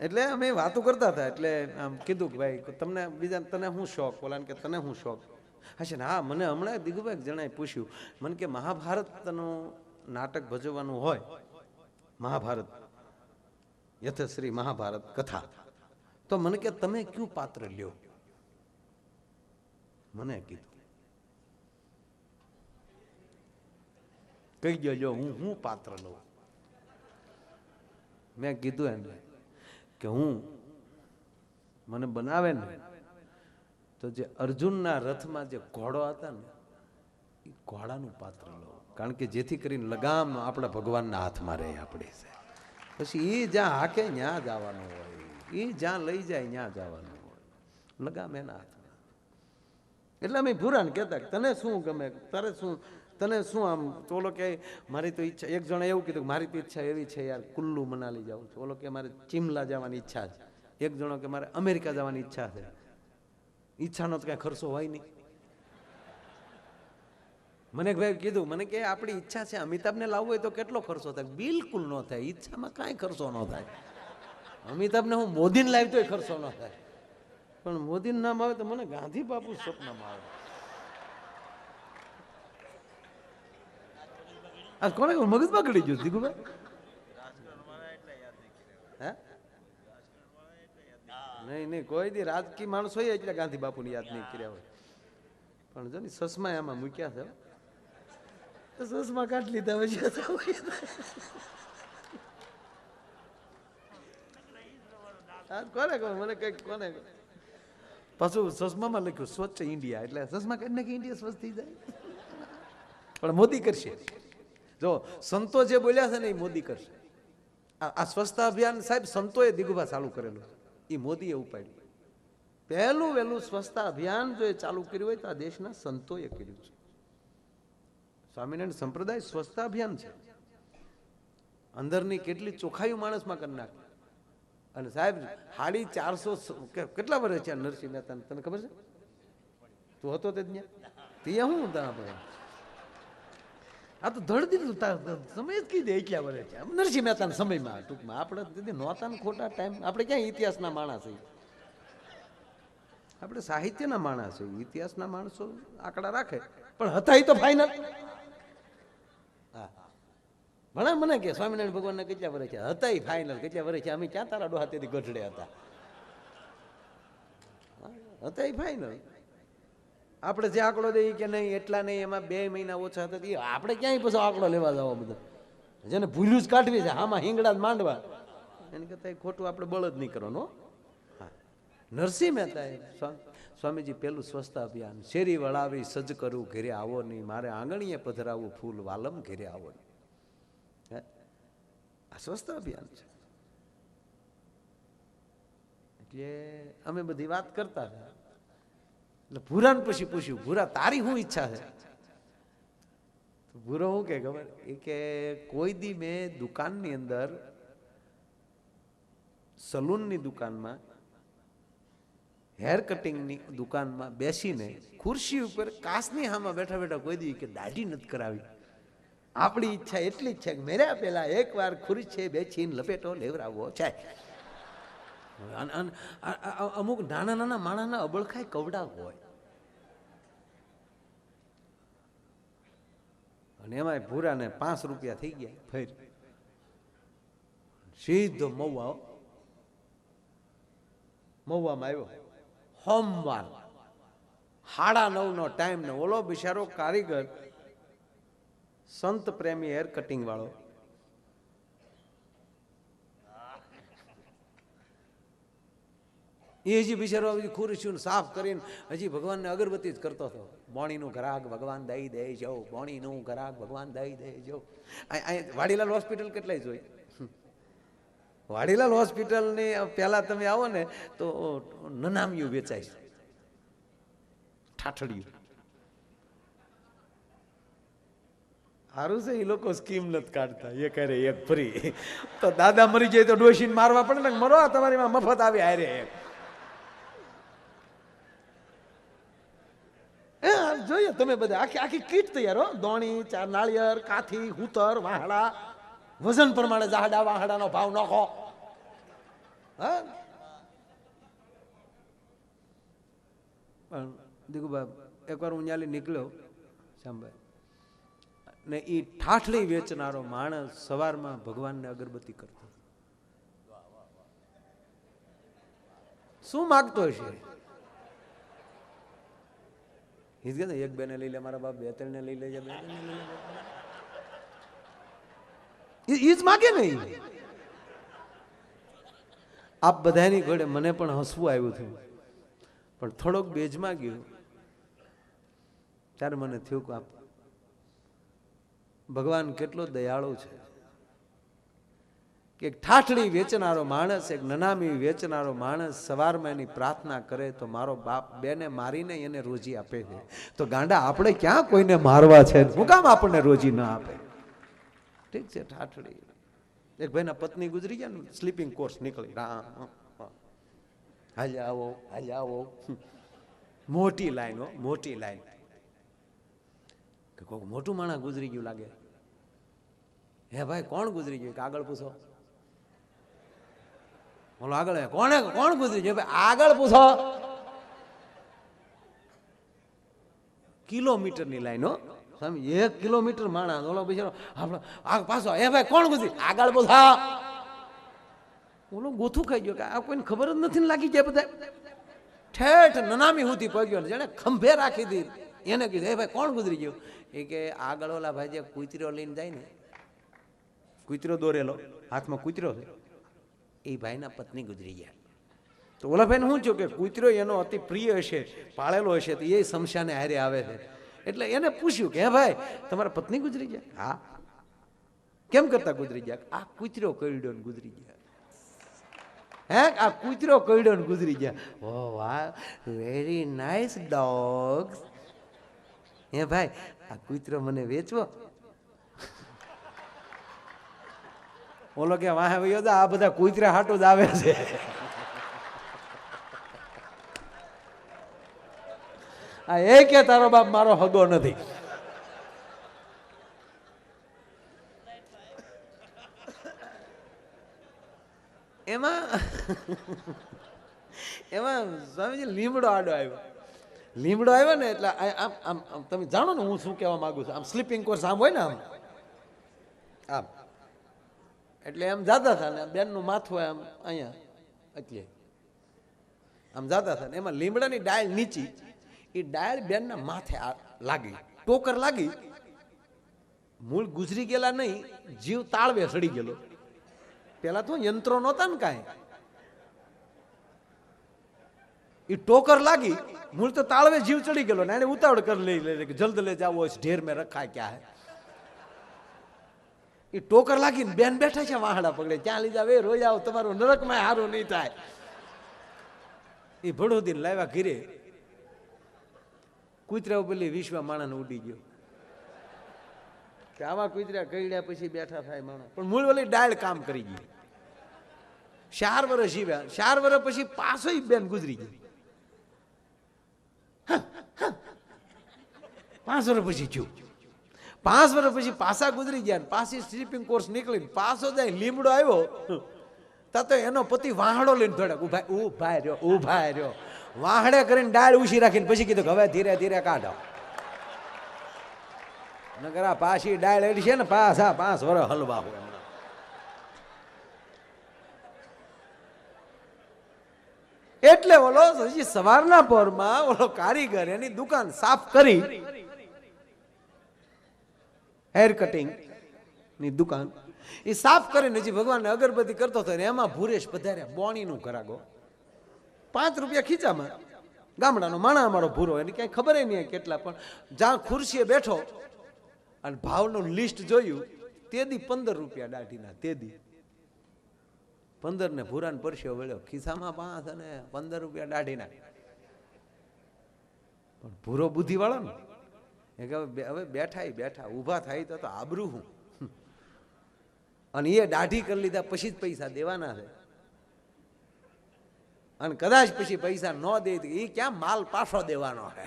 એટલે અમે વાતો કરતા હતા. એટલે આમ કીધું કે ભાઈ તમને બીજા તને શું શોખ, બોલાને કે તને શું શોખ હશે ને? હા, મને હમણાં દિગુભાઈ જણાએ પૂછ્યું, મને કે મહાભારતનું નાટક ભજવવાનું હોય, મહાભારત યથશ્રી મહાભારત કથા, તો મને કે તમે ક્યું પાત્ર લ્યો? મને કીધું કહી ગયો હું પાત્ર લઉં. મેં કીધું એને કે મને બનાવે ને તો જે અર્જુનના રથમાં જે ઘોડો હતા ને, એ ઘોડાનું પાત્ર લઉં. કારણ કે જેથી કરીને લગામ આપણા ભગવાનના હાથમાં રહે. આપણે પછી એ જ્યાં હાકે ત્યાં જવાનું હોય, એ જ્યાં લઈ જાય ત્યાં જવાનું હોય, લગામ એના હાથમાં. એટલે અમે ભૂરાને કહેતા તને શું ગમે, તને શું આમ. તો ઓલો કે મારી તો ઈચ્છા, એક જણા એવું કીધું મારી તો ઈચ્છા એવી છે યાર, કુલ્લુ મનાલી જાઉં છું. ઓલો કે મારે ચિમલા જવાની ઈચ્છા છે. એક જણો કે મારે અમેરિકા જવાની ઈચ્છા છે. ઈચ્છાનો તો કાંઈ ખર્ચો હોય નહીં. મને ભાઈ કીધું, મને કે આપણી ઈચ્છા છે અમિતાભને લાવવું હોય તો કેટલો ખર્ચો થાય? બિલકુલ ન થાય. ઈચ્છામાં કાંઈ ખર્ચો ન થાય. અમિતાભને હું મોદીને લાવી તોય ખર્ચો ન થાય, પણ મોદીનું નામ આવે તો મને ગાંધી બાપુ સપનામાં આવે. આ કોને મગજ બગડી ગયું દીકુભાઈ? હે નહીં, કોઈ દી રાજકીય માણસ હોય એટલે ગાંધી બાપુને યાદ નહીં કર્યા હોય. પણ જો ને સસમા આમાં મૂક્યા છે, સસમા કાઢી લીધા પછી કોને મને કઈક કોને પાછું સસમામાં લખ્યું સ્વચ્છ ઇન્ડિયા, એટલે સસમા કાઢી નાખી ઇન્ડિયા સ્વચ્છ થઈ જાય. પણ મોદી કરશે. જો સંતો જે બોલ્યા છે ને એ મોદી કરશે. આ સ્વચ્છતા અભિયાન સાહેબ સંતોએ દિગુભા ચાલુ કરેલું, એ મોદીએ ઉપાડ્યું. પહેલું વહેલું સ્વચ્છતા અભિયાન જો એ ચાલુ કર્યું હોય તો આ દેશના સંતોએ કર્યું છે. સ્વામિનારાયણ સંપ્રદાય સ્વચ્છતા અભિયાન છે. અંદરની કેટલી ચોખાઈ માણસમાં કરી નાખે. અને સાહેબ 450 કેટલા વર્ષ છે નરસિંહ મહેતા, તને ખબર છે? તું હતો તે ત્યાં હું આપણે આ તો ધડ દીધું સમય જ કીધે એટલા વર્ષ છે નરસિંહ મહેતાના સમયમાં. ટૂંકમાં આપણે નહોતા ને ખોટા ટાઈમ. આપણે ક્યાં ઇતિહાસના માણસ છીએ? આપણે સાહિત્યના માણસ છીએ. ઇતિહાસના માણસો આંકડા રાખે, પણ હતા એ તો ફાઇનલ. હા, ભણા મને કે સ્વામિનારાયણ ભગવાનના કેટલા વર્ષ છે? હતા એ ફાઇનલ. કેટલા વર્ષ છે? અમે ક્યાં તારા ડોહા તેથી ગઢડે હતા? હતા એ ફાઇનલ. આપણે જે આંકડો દઈએ કે નહીં એટલા નહીં, એમાં 2 મહિના ઓછા હતા, આપણે ક્યાંય પછી આંકડો લેવા જવા બધા. જેને ભૂલ્યું જ કાઢવી છે આમાં હિંગડા જ માંડવા એને કરતા ખોટું આપણે બળદ નહીં કરવાનું. હા, નરસિંહ મહેતાએ સ્વામીજી પેલું સ્વચ્છતા અભિયાન, શેરી વળાવી સજ કરું ઘેરે આવો નહીં, મારે આંગણીએ પધરાવું ફૂલ વાલમ ઘેરે આવો નહીં. આ સ્વચ્છતા અભિયાન છે. એટલે અમે બધી વાત કરતા હતા. એટલે ભૂરાને પછી પૂછ્યું, ભૂરા તારી શું ઈચ્છા છે? ભૂરો શું કે ખબર, એ કે કોઈ દી મેં દુકાનની અંદર, સલૂનની દુકાનમાં, હેર કટિંગની દુકાનમાં બેસીને ખુરશી ઉપર કાચની સામે બેઠા બેઠા કોઈ દી કે દાઢી નથી કરાવી. આપણી ઈચ્છા એટલી જ છે કે મેરા પેલા એકવાર ખુરશી બેસીને લપેટો લેવરાવવો છે. અમુક નાના નાના માણસના અબળખાય કવડા હોય, અને એમાં ભૂરાને 5 રૂપિયા થઈ ગયા. ફેર સીધો મહુવામાં આવ્યો. સોમવાર 9:30 નો ટાઈમ ને ઓલો બિચારો કારીગર સંત પ્રેમી હેર કટિંગ વાળો એ હજી બિચારો ખુરશીઓ સાફ કરીને હજી ભગવાનને અગરબત્તી જ કરતો હતો. બોણીનું ગ્રાહક ભગવાન દઈ દે જાઓ, બોણીનું ગ્રાહક ભગવાન દઈ દે જાઓ. વાડીલાલ હોસ્પિટલ કેટલાય જોઈ. વાડીલાલ હોસ્પિટલની પહેલા તમે આવો ને તો નનામિયું વેચાય છે, ઠાઠડિયું. સારું છે એ લોકો સ્કીમ નથી કાઢતા, એ કરે એક ફ્રી. તો દાદા મરી જાય તો ડોશીને મારવા પડે ને, મરો તમારી મફત આવી હારે. જોઈએ તમે બધા આખી આખી કીટ તૈયાર હો. દોણી, 4 નાળિયેર, કાથી, હુતર, વાહડા, વજન પ્રમાણે જાડા વાહડાનો ભાવ નાખો. હા, પણ દીકુબા એકવાર હું ન્યાલી નીકળ્યો સાંભળ, ને એ ઠાઠલી વેચનારો માણસ સવારમાં ભગવાનને અગરબત્તી કરતો. શું માગતો હશે? એક બેને લઈ લે મારા બાપ, 2-3 ને લઈ લેજે, એ જ માગે ને. આપ બધાની ઘોડે મને પણ હસવું આવ્યું હતું, પણ થોડોક બેજમાં ગયું ત્યારે મને થયું કે ભગવાન કેટલો દયાળુ છે કે એક ઠાઠડી વેચનારો માણસ, એક નનામી વેચનારો માણસ સવારમાં એની પ્રાર્થના કરે તો મારો બાપ બેને મારીને એને રોજી આપે છે. તો ગાંડા આપણે ક્યાં કોઈને મારવા છે? શું કામ આપણને રોજી ના આપે? ઠીક છે, ઠાઠડી. એક ભાઈના પત્ની ગુજરી ગયા ને, સ્લીપિંગ કોર્સ નીકળી, હાલ્યા આવો હાલ્યા આવો. મોટી લાઈન હો, મોટી લાઈન. કે કોઈક મોટું માણસ ગુજરી ગયું લાગે. હે ભાઈ કોણ ગુજરી ગયું? કે આગળ પૂછો. બોલો આગળ કોણ ગુજરી ગયું? આગળ પૂછો. કિલોમીટરની લાઈન હો સ્વામી, 1 કિલોમીટર માણસ. ઓલો બિચારો આપણે પાછો, હે ભાઈ કોણ ગુજરી? આગળ પૂછો. ઓલો ગોથું ખાઈ ગયો કે આ કોઈને ખબર જ નથી લાગી જાય. બધા ઠેઠ નનામી સુધી પગ્યો, જેને ખંભે રાખી દીધી. એને કીધું હે ભાઈ કોણ ગુજરી ગયું? એ કે આગળ ઓલા ભાઈ જે કૂતરો લઈને જાય ને, કૂતરો દોરેલો હાથમાં કૂતરો છે, એ ભાઈના પત્ની ગુજરી ગયા. તો ઓલા ભાઈને શું થયું કે કૂતરો એનો અતિ પ્રિય હશે, પાળેલો હશે, તો એ શમશાને હારે આવે છે. એટલે એને પૂછ્યું કે હે ભાઈ તમારા પત્ની ગુજરી ગયા? હા. કેમ કરતા ગુજરી ગયા? આ કૂતરો કરડ્યો ને ગુજરી ગયા. હે, આ કૂતરો કરડ્યો ને ગુજરી ગયા. ઓ વાહ, વેરી નાઇસ ડોગ્સ. હે ભાઈ આ કૂતરો મને વેચવો? ઓલો કે વાહ ભાઈ આ બધા કૂતરા હાટું જ આવે છે. આ એ કે તારો બાપ મારો હગો નથી. એમાં સ્વામીજી લીમડો આડો આવ્યો. લીમડો આવ્યો ને એટલે આમ તમે જાણો ને હું શું કહેવા માંગુ છું. આમ સ્લીપિંગ કોર્સ આમ હોય ને, આમ એટલે એમ જાતા હતા ને બેનનું માથું આમ અહીંયા એટલે આમ જાતા હતા ને એમાં લીમડાની ડાળ નીચી, એ ડાળ બેનના માથે લાગી, ટોકર લાગી મૂળ ગુજરી ગયેલા નહીં, જીવ તાળવે સડી ગયેલો. પેલા તો યંત્રો નહોતા ને કાંઈ, એ ટોકર લાગી, મૂળ તો તાળવે જીવ ચડી ગયેલો ને એને ઉતાવળ કરી લઈ કે જલ્દ લે જાવો ઢેર મેં રખા ક્યાં હે. એ ટોકર લાગીને બેન બેઠા છે વાહડા પકડે, ક્યાં લઈ જાવ એ રોઈ આવો, તમારું નરકમાં હારું નહીં થાય. એ ભડોદીને લાવ્યા ઘીરે, કૂતરા પેલી વિશ્વ માણસ ઉડી ગયો કે આવા કૂતરા કઈડ્યા પછી બેઠા થાય માણસ. પણ મૂળ ઓલી ડાળ કામ કરી ગઈ. 4 વર્ષ જીવ્યા, 4 વર્ષ પછી પાછો બેન ગુજરી ગઈ. 5 વર્ષ પછી થયું, 5 વર્ષ પછી પાછા ગુજરી ગયા, પાછી સ્લીપિંગ કોર્સ નીકળી પાછો જાય, લીમડો આવ્યો તો એનો પતિ વાહડો લઈને થોડાક ઉભા રહ્યો વાહડે કરીને ડાળ ઉછી રાખીને પછી કીધું કે હવે ધીરે ધીરે કાઢો, નકર આ પાછી ડાળ એડી છે ને પાછા 5 વર્ષ હલવા હોય. એટલે ઓલો હજી સવારના પોરમાં ઓલો કારીગર એની દુકાન સાફ કરી, હેર કટિંગ ની દુકાન એ સાફ કરીને હજી ભગવાનને અગરબત્તી કરતો હતો ને એમાં ભૂરેશ પધાર્યા, બોણીનું કરાગો, 5 રૂપિયા ખીચામાં. ગામડાનો માણા અમારો ભૂરો, એની કઈ ખબર નહીં કેટલા, પણ જ્યાં ખુરશીએ બેઠો અને ભાવનું લિસ્ટ જોયું તે દી 15 રૂપિયા દાઢીના, તે દી 15 ને ભૂરાને પરસ્યો વળ્યો, ખિસ્સામાં 5 અને 15 રૂપિયા દાઢીના. પણ ભૂરો બુદ્ધિ વાળો ને હવે બેઠા ઊભા થાય તો આબરૂ હું, અને એ દાઢી કરી લીધા પછી જ પૈસા દેવાના છે, અને કદાચ પછી પૈસા ન દે એ ક્યાં માલ પાછો દેવાનો છે.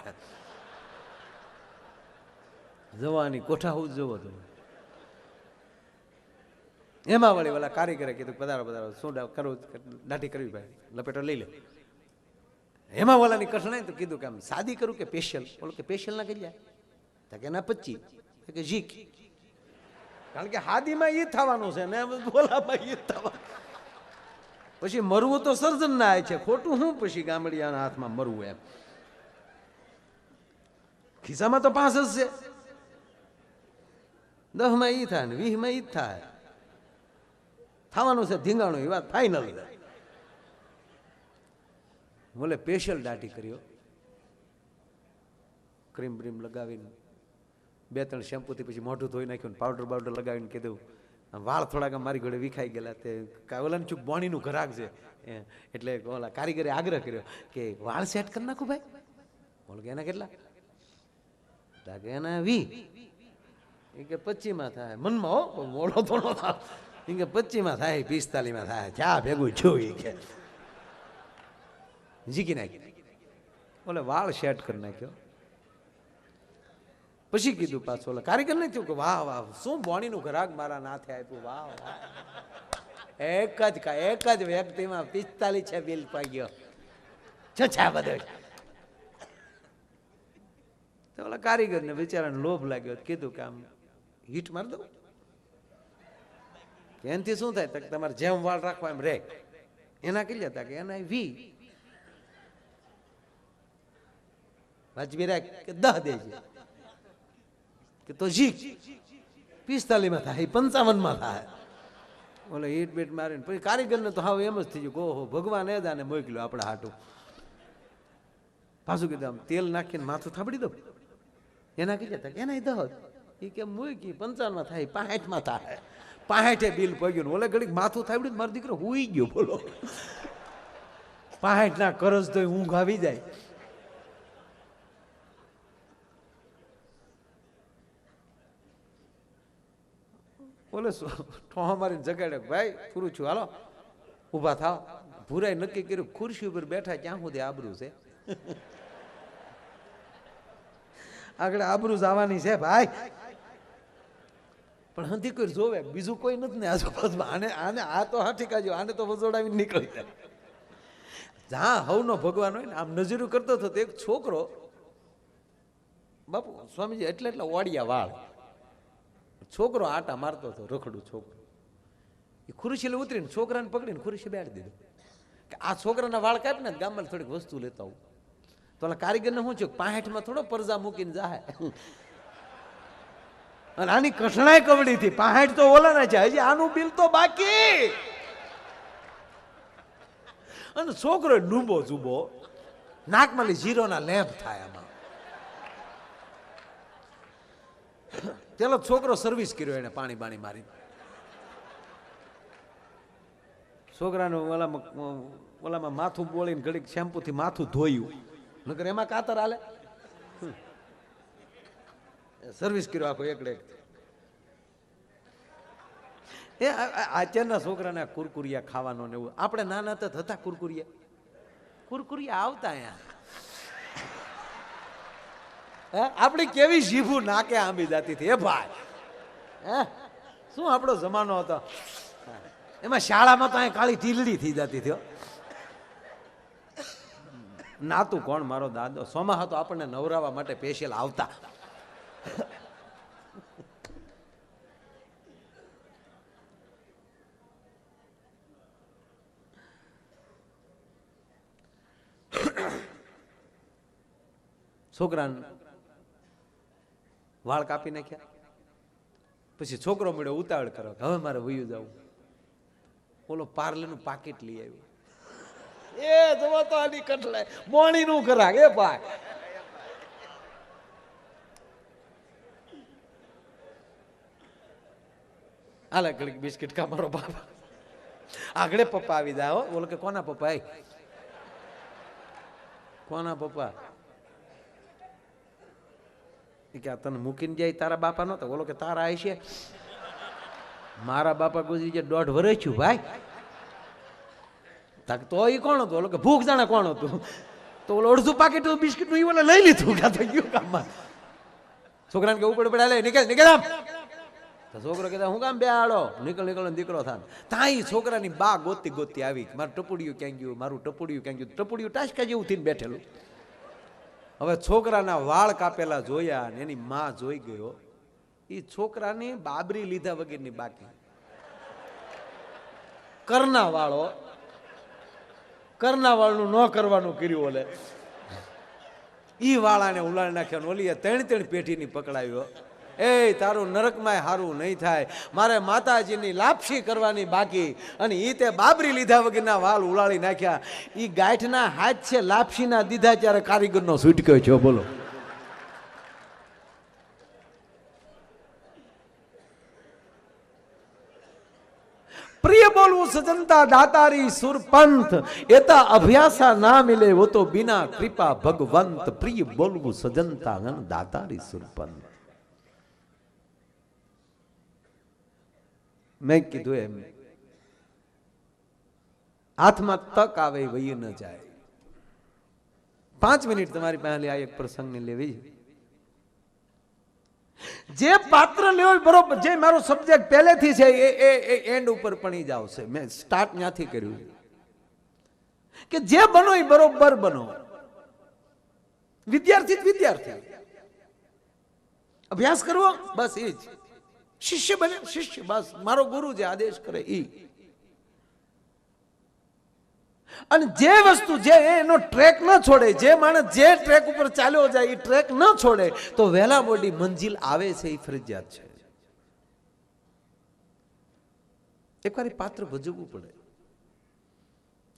જવાની કોઠા હું જોવો તો એમાં વળી ઓલા કારીગરે કીધું પધારો શું કરવું, દાઢી કરવી ભાઈ, લપેટો લઈ લે. એમાં ઓલાની કઠણાઈ તો કીધું કે આમ સાદી કરું કે સ્પેશિયલ, બોલો કે સ્પેશિયલ ના કરી જાય કે ના 25 કે જીક, કારણ કે હાદીમાં ઈ થવાનું છે ને બોલામાં ઈ થવાનું. પછી મરવું તો સર્જન ના છે, ખોટું હું પછી ગામડિયાના હાથમાં મરવું એમ. ખિસ્સામાં તો 5 જ છે, 10 માં ઈ થાય ને 20 માં ઈ જ થાય, થવાનું છે ધીંગાણું, એ વાત ફાઈનલ. બોલે સ્પેશિયલ દાઢી કર્યો, ક્રીમ બ્રીમ લગાવીને 2-3 શેમ્પૂથી પછી મોઢું ધોઈ નાખ્યું, પાવડર બાવડર લગાવીને કીધું વાળ થોડાક મારી ઘોડે વિખાઈ ગયેલા, તે ઓલાને ચૂક બોણીનું ઘરાક છે એટલે ઓલા કારીગરે આગ્રહ કર્યો કે વાળ સેટ કરી નાખું ભાઈ. બોલો કે એના કેટલા? કે એના 20. એ કે 25 માં થાય. મનમાં હો મોડો થોડો થાય. એ કે 25 માં થાય, 45 માં થાય, ચા ભેગું જોઈ કે જીકી નાખી. બોલે વાળ સેટ કરી નાખ્યો. પછી કીધું પાછું ઓલા કારીગર ને થયું કે વાહ વાહ શું બોણીનું ઘરાક મારા નાથે આપ્યું, વાહ વાહ. એક જ વ્યક્તિમાં 45 છે બિલ પાગ્યો, છછા બધો. તો ઓલા કારીગર ને બિચારાને લોભ લાગ્યો, કીધું કે આમ હીટ મારી દઉં. એનાથી શું થાય? તમારે જેમ વાળ રાખવા એમ રે. એના કેટલા હતા કે એના 20 વાજબી રાખ કે 10 દેજે કે તો જી 45 માં થાય, 55 માં થાય. ઓલે હીટ બીટ મારીને પછી કારીગર ને તો હાવ એમ જ થઈ ગયું, ઓહો ભગવાન એ દાને મોકલ્યો આપણા હાટું. પાછું કીધું આમ તેલ નાખીને માથું થાબડી દો. એના કેટલા હતા? એના 10. એ કેમ મૂકી 55 માં થાય, 65 માં થાય, 65 બિલ પગ્યું. ઓલે ઘડીક માથું થાબડ્યું, મારો દીકરો હુઈ ગયો. બોલો 65 ના કરજ તો ઊંઘ આવી જાય. બોલે ઠોહા મારીને જગાડે, ભાઈ પૂરું છું, હાલો ઊભા થાવ. ભૂરાઈ નક્કી કર્યું ખુરશી ઉપર બેઠા ક્યાં સુધી આબરૂ છે, આગળ આબરૂ જવાની છે ભાઈ. પણ હંધી કોઈ જોવે, બીજું કોઈ નથી ને આજુબાજુમાં. આને આ તો હાથી કાજો, આને તો વજોડાવીને નીકળી જાય. જ્યાં હવનો ભગવાન હોય ને આમ નજરું કરતો હતો તો એક છોકરો, બાપુ સ્વામીજી એટલા ઓડિયા વાળ, છોકરો આટા મારતો હતો, રખડું છોકરો. એ ખુરશી ઉતરીને છોકરાને પકડીને ખુરશી બેઠી દીધું કે આ છોકરાના વાળ કાપી ને ગામમાં થોડીક વસ્તુ લેતા આવું. તો ઓલા કારીગરને શું છે, 65 માં થોડો પરજા મૂકીને જાય. અને આની કઠણાઈ કવડી થી 65 તો ઓલાના છે, હજી આનું બિલ તો બાકી. અને છોકરો ડૂબો જુબો, નાકમાં ઝીરોના લેમ્પ થાય આમાં. પેલો છોકરો સર્વિસ કર્યો, એને પાણી બાણી મારી. છોકરાનું ઓલામાં માથું બોળીને ઘડીક શેમ્પૂથી માથું ધોયું, નકર એમાં કાતર હાલે. સર્વિસ કર્યો આખો એકડે. એ અત્યારના છોકરાને કુરકુરિયા ખાવાનો ને એવું. આપણે નાના તો હતા કુરકુરિયા આવતા અહીંયા. આપણી કેવી જીભું નાકે આંબી જતી હતી. એ ભાઈ શું આપણો જમાનો હતો. એમાં શાળામાં તો અહીંયા કાળી ટીલડી થઈ જતી હતી. નાતું કોણ? મારો દાદો. સોમા હતો આપણને નવરાવા માટે સ્પેશિયલ આવતા. છોકરાને વાળ કાપી નાખ્યા. પછી છોકરો મળ્યો ઉતાવળ કરો, હવે મારે વયું જવું. ઓલો પાર્લેનું પાકીટ લઈ આવ્યું. એ જવો તો આની કટલાય મોણી નું ખરાક. એ ભાઈ હાલે ઘડીક બિસ્કિટ કા મારો બાપા. આગળ પપ્પા આવી જાય. બોલો કે કોના પપ્પા? કોના પપ્પા? કે તને મૂકીને જાય તારા બાપા નતો? બોલો કે તારા આવી છે. મારા બાપા ગુજરી જાય 1.5 વર્ષ થયું ભાઈ. તો એ કોણ હતું? બોલો કે ભૂખ જાણે કોણ હતું? તો ઓલો અડધું પાકેટ બિસ્કિટ નું ઓલે લઈ લીધું. થઈ ગયું કામમાં. છોકરાને કે ઉપર પડે નીકળ આમ. તો છોકરો કહેતા હું કામ બે આડો નીકળ દીકરો થાય. ત્યાં છોકરાની બા ગોતી આવી. મારું ટપુડિયું ક્યાં ગયું, મારું ટપુડિયું ક્યાં ગયું. ટપુડિયું ટાસકા જેવું થઈને બેઠેલું. હવે છોકરાના વાળ કાપેલા જોયા ને એની માં જોઈ ગયો. એ છોકરાની બાબરી લીધા વગરની બાકી. કરના વાળનું ન કરવાનું કર્યું. ઓલે ઈ વાળાને ઉલાડી નાખ્યા. ઓલી 3 પેઢીની પકડાવ્યો. એ તારું નરકમાં હારું નહીં થાય. મારે માતાજીની લાપસી કરવાની બાકી. અને ઈ તે બાબરી લીધા વગરના વાળ ઉલાળી નાખ્યા. ઈ ગાંઠના હાથ છે લાપસીના દીધા ત્યારે કારીગરનો છૂટક્યો છે. બોલો પ્રિય બોલવું સજનતા દાતારી સુરપંથ એતા અભ્યાસા ના મિલે વો તો બિના કૃપા ભગવંત. પ્રિય બોલવું સજનતા દાતારી સુરપંથ. મેં કીધું એમ હાથમાં તક આવે વહી ન જાય. 5 મિનિટ તમારી પાસે આ એક પ્રસંગને લેવી. જે પાત્ર લેવો બરોબર, જે મારો સબ્જેક્ટ પહેલેથી છે એ એન્ડ ઉપર પણ જ આવશે. મેં સ્ટાર્ટ ત્યાંથી કર્યું કે જે બનો એ બરોબર બનો. વિદ્યાર્થી અભ્યાસ કરવો બસ એ જ. શિષ્ય બને શિષ્ય બસ મારો ગુરુ જે આદેશ કરે ઈ. અને જે વસ્તુ જે એનો ટ્રેક ન છોડે, જે માણસ જે ટ્રેક ઉપર ચાલ્યો જાય એ ટ્રેક ન છોડે તો વહેલા મોડી મંજિલ આવે છે. એ ફરજિયાત છે. એકવાર પાત્ર ભજવવું પડે.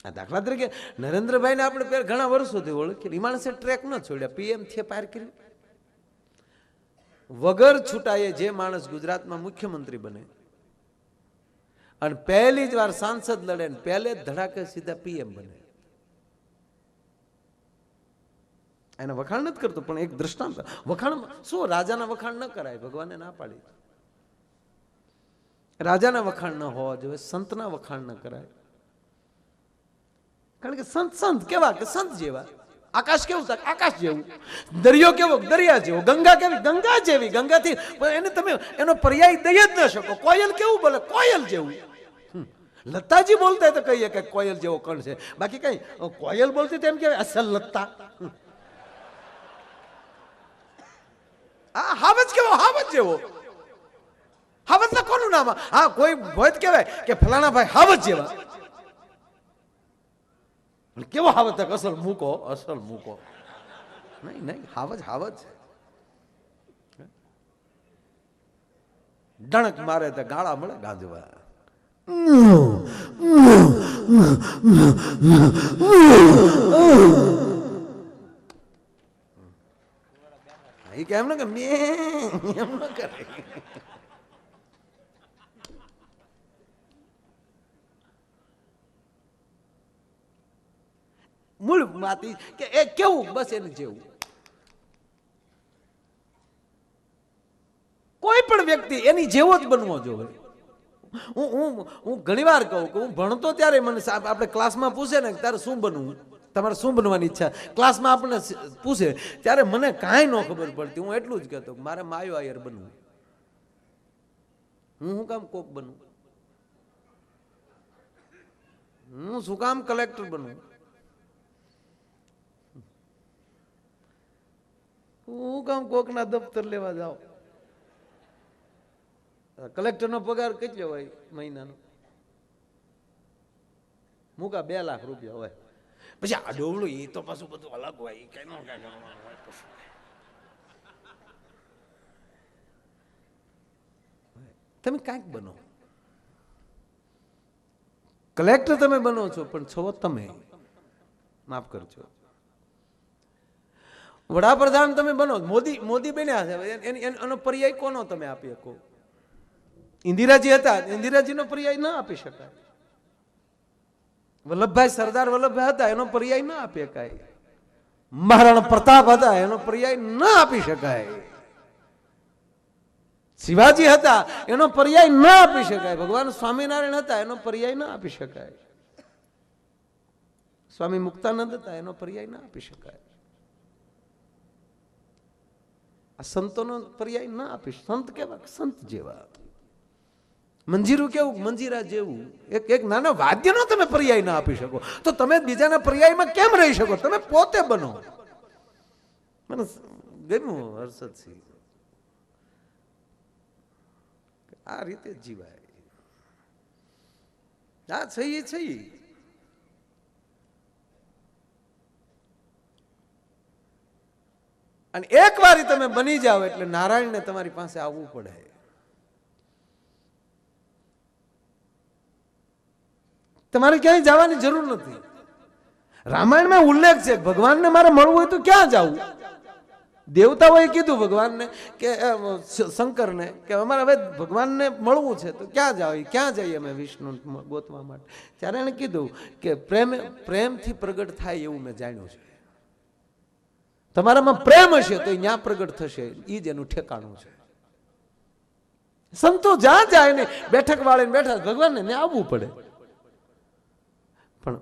આ દાખલા તરીકે નરેન્દ્રભાઈને આપણે ઘણા વર્ષોથી ઓળખીએ. એ માણસે ટ્રેક ન છોડ્યા, પીએમ થી પાર કર્યું. વગર છૂટાએ જે માણસ ગુજરાતમાં મુખ્યમંત્રી બને અને પહેલી જ વાર સાંસદ લડે ને પહેલે જ ધડાકે સીધા પીએમ બને. એને વખાણ નથી કરતો પણ એક દ્રષ્ટાંત. વખાણ શું? રાજાના વખાણ ન કરાય, ભગવાને ના પાડી. રાજાના વખાણ ન હોવા જોઈએ, સંતના વખાણ ન કરાય. કારણ કે સંત કેવા કે સંત જેવા. આકાશ કેવું થાય? આકાશ જેવું. દરિયો કેવો? દરિયા જેવો. ગંગા કેવી? ગંગા જેવી. ગંગાથી એને તમે એનો પર્યાય દઈ જ ન શકો. કોયલ કેવું બોલે? કોયલ જેવું. લતાજી બોલતા તો કહીએ કે કોયલ જેવો કણ છે, બાકી કઈ કોયલ બોલતી તેમ કહેવાય અસલ લતા. હાવજ કેવો? હાવજ જેવો. હાવજ ના કોનું નામ? હા કોઈ ભોજ કહેવાય કે ફલાણા ભાઈ હાવજ જેવા. કેવો હાવજ? અસલ મૂકો. નહીં હાવજ. ડણક મારે તો ગાળા મળે ગાંજવા. એ કે એમ ને કે એમ ન કરે. મૂળ માતી કે એ કેવું બસ એને જેવું. કોઈ પણ વ્યક્તિ એની જેવો જ બનવો જોઈએ. હું ઘણી વાર કહું કે હું ભણતો ત્યારે મને આપણે ક્લાસમાં પૂછે ને તારે શું બનવું, તમારે શું બનવાની ઈચ્છા, ક્લાસમાં આપણને પૂછે ત્યારે મને કાંઈ ન ખબર પડતી. હું એટલું જ કહેતો મારે માયો આયર બનવું. હું કામ કોક બનવું, હું શું કામ કલેક્ટર બનવું, હું કામ કોકના દફતર લેવા જાઉં. કલેક્ટરનો પગાર કેટલો હોય મહિનાનો? મૂકા 2 લાખ રૂપિયા હોય. પછી આ ડોવડું એ તો પાછું બધું અલગ હોય. એ કઈ ન તમે કાંઈક બનો. કલેક્ટર તમે બનો છો પણ છો તમે, માફ કરજો, વડાપ્રધાન તમે બનો. મોદી બન્યા છે, એનો પર્યાય કોનો તમે આપી શકો? ઇન્દિરાજી હતા, ઇન્દિરાજીનો પર્યાય ના આપી શકાય. વલ્લભભાઈ, સરદાર વલ્લભભાઈ હતા, એનો પર્યાય ના આપી શકાય. મહારાણા પ્રતાપ હતા, એનો પર્યાય ના આપી શકાય. શિવાજી હતા, એનો પર્યાય ના આપી શકાય. ભગવાન સ્વામિનારાયણ હતા, એનો પર્યાય ના આપી શકાય. સ્વામી મુક્તાનંદ હતા, એનો પર્યાય ના આપી શકાય. આ સંતોનો પર્યાય ના આપી. સંત કેવા? સંત જેવા. મંજીરું કેવું? મંજીરા જેવું. એક નાના વાદ્યનો તમે પર્યાય ના આપી શકો તો તમે બીજાના પર્યાયમાં કેમ રહી શકો? તમે પોતે બનો. મને ગમ્યું હર્ષદસિંહ, આ રીતે જીવાય. આ છે. અને એક વાર તમે બની જાઓ એટલે નારાયણને તમારી પાસે આવવું પડે. તમારે ક્યાંય જવાની જરૂર નથી. રામાયણમાં ઉલ્લેખ છે ભગવાનને મારે મળવું હોય તો ક્યાં જવું? દેવતાઓએ કીધું ભગવાનને કે શંકરને કે અમારે હવે ભગવાનને મળવું છે તો ક્યાં જાવ? ક્યાં જઈએ અમે વિષ્ણુ ગોતવા માટે? ત્યારે એને કીધું કે પ્રેમથી પ્રગટ થાય એવું મેં જાણ્યું છે. તમારામાં પ્રેમ હશે તો ત્યાં પ્રગટ થશે. એ જ એનું ઠેકાણું છે. સંતો જ્યાં જાય ને બેઠક વાળીને બેઠા ભગવાનને ને આવવું પડે. પણ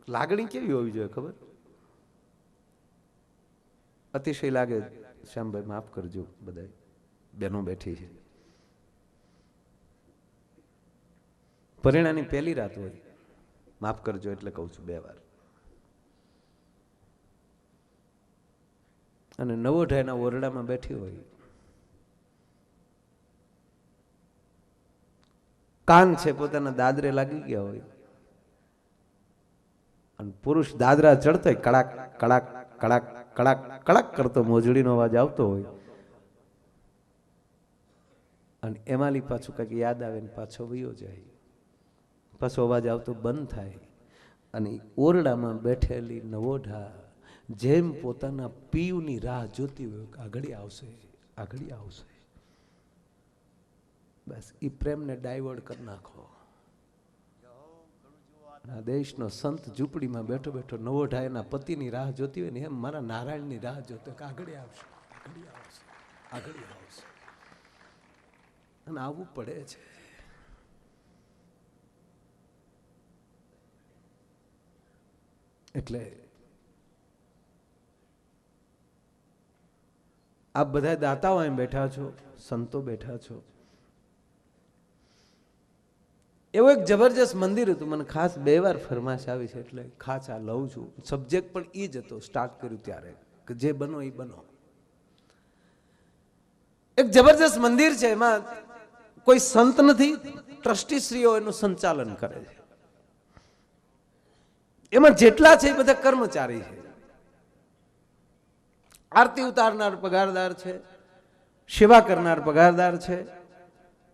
લાગણી કેવી હોવી જોઈએ ખબર? અતિશય લાગે. શ્યામભાઈ માફ કરજો, બધા બહેનો બેઠી છે. પરિણાની પહેલી રાત હોય, માફ કરજો એટલે કહું છું 2 વાર. અને નવોઢાઈના ઓરડામાં બેઠી હોય, કાન છે પોતાના દાદરે લાગી ગયા હોય, અને પુરુષ દાદરા ચડતો હોય, કડાક કડાક કડાક કડાક કડાક કરતો મોજડીનો અવાજ આવતો હોય, અને એમાંલી પાછું કંઈક યાદ આવે ને પાછો વયો જાય. પાછો અવાજ આવતો બંધ થાય, અને ઓરડામાં બેઠેલી નવોઢા જેમ પોતાના પીયુની રાહ જોતી હોય કે આગળ આવશે, આગળ આવશે. બસ એ પ્રેમને ડાયવર્ટ કરી નાખો. આ દેશનો સંત ઝૂંપડીમાં બેઠો બેઠો નવોઢા એના પતિની રાહ જોતી હોય ને એમ મારા નારાયણની રાહ જોતો કે આગળ આવશે, આગળ આવશે, આગળ આવશે. અને આવવું પડે છે. એટલે આપ બધા દાતાઓ અહીં બેઠા છો, સંતો બેઠા છો. એવું એક જબરજસ્ત મંદિર હતું. મને ખાસ 2 વાર ફરમાશ આવી છે એટલે ખાસ આ લઉં છું. સબ્જેક્ટ પણ એ જ હતો સ્ટાર્ટ કર્યું ત્યારે કે જે બનો એ બનો. એક જબરજસ્ત મંદિર છે, એમાં કોઈ સંત નથી, ટ્રસ્ટીશ્રીઓ એનું સંચાલન કરે છે. એમાં જેટલા છે એ બધા કર્મચારી છે. આરતી ઉતારનાર પગારદાર છે, સેવા કરનાર પગારદાર છે,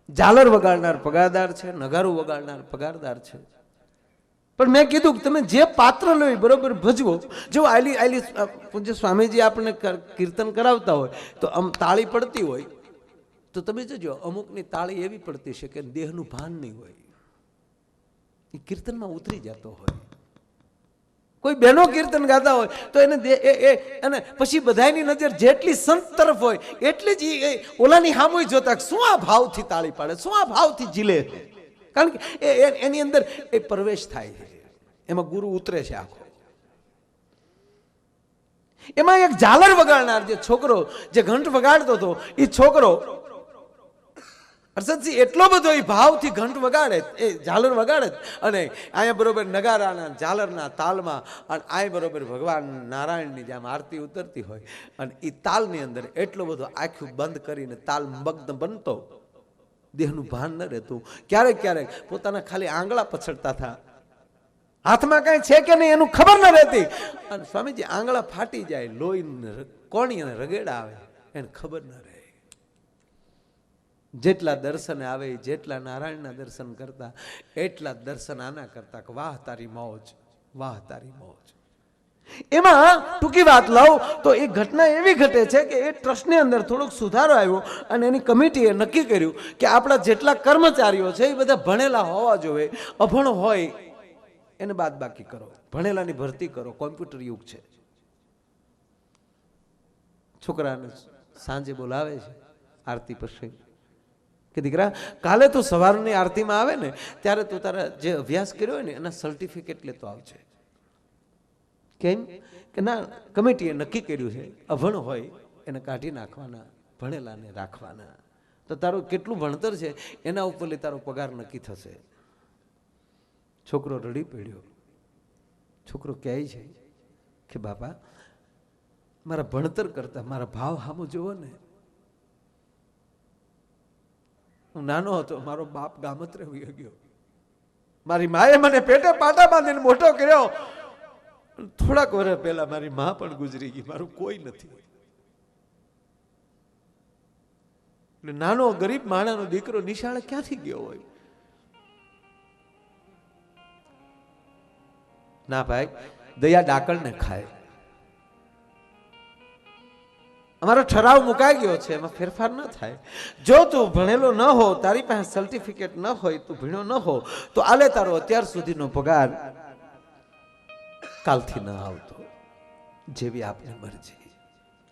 ઝાલર વગાડનાર પગારદાર છે, નગારું વગાડનાર પગારદાર છે. પણ મેં કીધું કે તમે જે પાત્ર લો એ બરોબર ભજવો. જો આલી પૂજ્ય સ્વામીજી આપણને કીર્તન કરાવતા હોય તો આમ તાળી પડતી હોય તો તમે જોજો અમુકની તાળી એવી પડતી છે કે દેહનું ભાન નહીં હોય, એ કીર્તનમાં ઉતરી જતો હોય. કોઈ બહેનો કીર્તન ગાતા હોય તો એને અને પછી બધાની નજર જેટલી સંત તરફ હોય એટલી જ ઓલાની સામુય જોતા શું આ ભાવથી તાળી પાડે, શું આ ભાવથી ઝીલે. કારણ કે એની અંદર એ પ્રવેશ થાય છે, એમાં ગુરુ ઉતરે છે આખો. એમાં એક ઝાલર વગાડનાર જે છોકરો જે ઘંટ વગાડતો હતો એ છોકરો હર્ષદસિંહ એટલો બધો એ ભાવથી ઘંટ વગાડે, એ ઝાલર વગાડે અને અહીંયા બરોબર નગારાના ઝાલરના તાલમાં અને આ બરોબર ભગવાન નારાયણની જેમ આરતી ઉતરતી હોય અને એ તાલની અંદર એટલો બધો આંખું બંધ કરીને તાલ મગ્ન બનતો, દેહનું ભાન ન રહેતું. ક્યારેક ક્યારેક પોતાના ખાલી આંગળા પછડતા હતા, હાથમાં કઈ છે કે નહીં એનું ખબર ન રહેતી. અને સ્વામીજી આંગળા ફાટી જાય, લોહી કોણી અને રગેડા આવે એને ખબર ન રહે. જેટલા દર્શન આવે જેટલા નારાયણના દર્શન કરતા એટલા દર્શન આના કરતા કે વાહ તારી મોજ, વાહ તારી મોજ. એમાં ટૂંકી વાત લઉં તો એ ઘટના એવી ઘટે છે કે એ ટ્રસ્ટની અંદર થોડોક સુધારો આવ્યો અને એની કમિટીએ નક્કી કર્યું કે આપણા જેટલા કર્મચારીઓ છે એ બધા ભણેલા હોવા જોઈએ, અભણ હોય એને બાદ બાકી કરો, ભણેલાની ભરતી કરો. કોમ્પ્યુટર યુગ છે. છોકરાને સાંજે બોલાવે છે આરતી પછી કે દીકરા કાલે તું સવારની આરતીમાં આવે ને ત્યારે તું તારા જે અભ્યાસ કર્યો હોય ને એના સર્ટિફિકેટ લેતો આવજે. કેમ કે ના કમિટીએ નક્કી કર્યું છે અભણ હોય એને કાઢી નાખવાના, ભણેલાને રાખવાના. તો તારું કેટલું ભણતર છે એના ઉપર તારો પગાર નક્કી થશે. છોકરો રડી પડ્યો. છોકરો કહે છે કે બાપા મારા ભણતર કરતા મારા ભાવ સામો જોવો ને. હું નાનો હતો, મારો બાપ ગામત્રે વયો ગયો, મારી માએ મને પેટે પાટા બાંધીને મોટો કર્યો. થોડાક વર્ષ પહેલા મારી મા પણ ગુજરી ગઈ, મારું કોઈ નથી. એટલે નાનો ગરીબ માણાનો દીકરો નિશાળે ક્યાંથી ગયો હોય? ના ભાઈ, દયા ડાકણને ખાય. અમારો ઠરાવ મુકાઈ ગયો છે, એમાં ફેરફાર ન થાય. જો તું ભણેલો ન હો, તારી પાસે સર્ટિફિકેટ ન હોય, તું ભણ્યો ન હો તો આલે તારો અત્યાર સુધીનો પગાર કાલથી ન આવતો, જેવી આપને મરજી.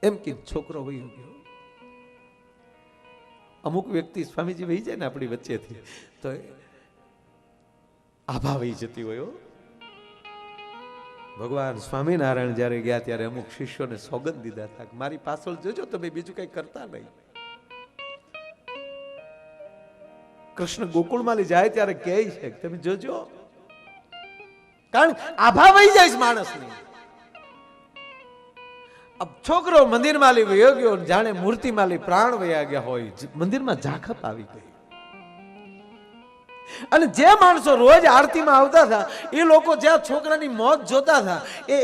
એમ કે છોકરો વહી ગયો. અમુક વ્યક્તિ સ્વામીજી વહી જાય ને આપણી વચ્ચેથી તો આભા વહી જતી હોય. ભગવાન સ્વામિનારાયણ જયારે ગયા ત્યારે અમુક શિષ્યોને સોગંદ દીધા હતા કે મારી પાછળ જોજો, તમે બીજું કઈ કરતા નહીં. કૃષ્ણ ગોકુળમાં લઈ જાય ત્યારે કહે છે કે તમે જોજો, કારણ આભા વહી જાય છે માણસની. છોકરો મંદિરમાં લઈ વયો ગયો, જાણે મૂર્તિમાં લઈ પ્રાણ વયા ગયા હોય, મંદિરમાં ઝાખપ આવી ગઈ. અને જે માણસો રોજ આરતીમાં આવતા હતા એ લોકો જ્યાં છોકરાની મોત જોતા હતા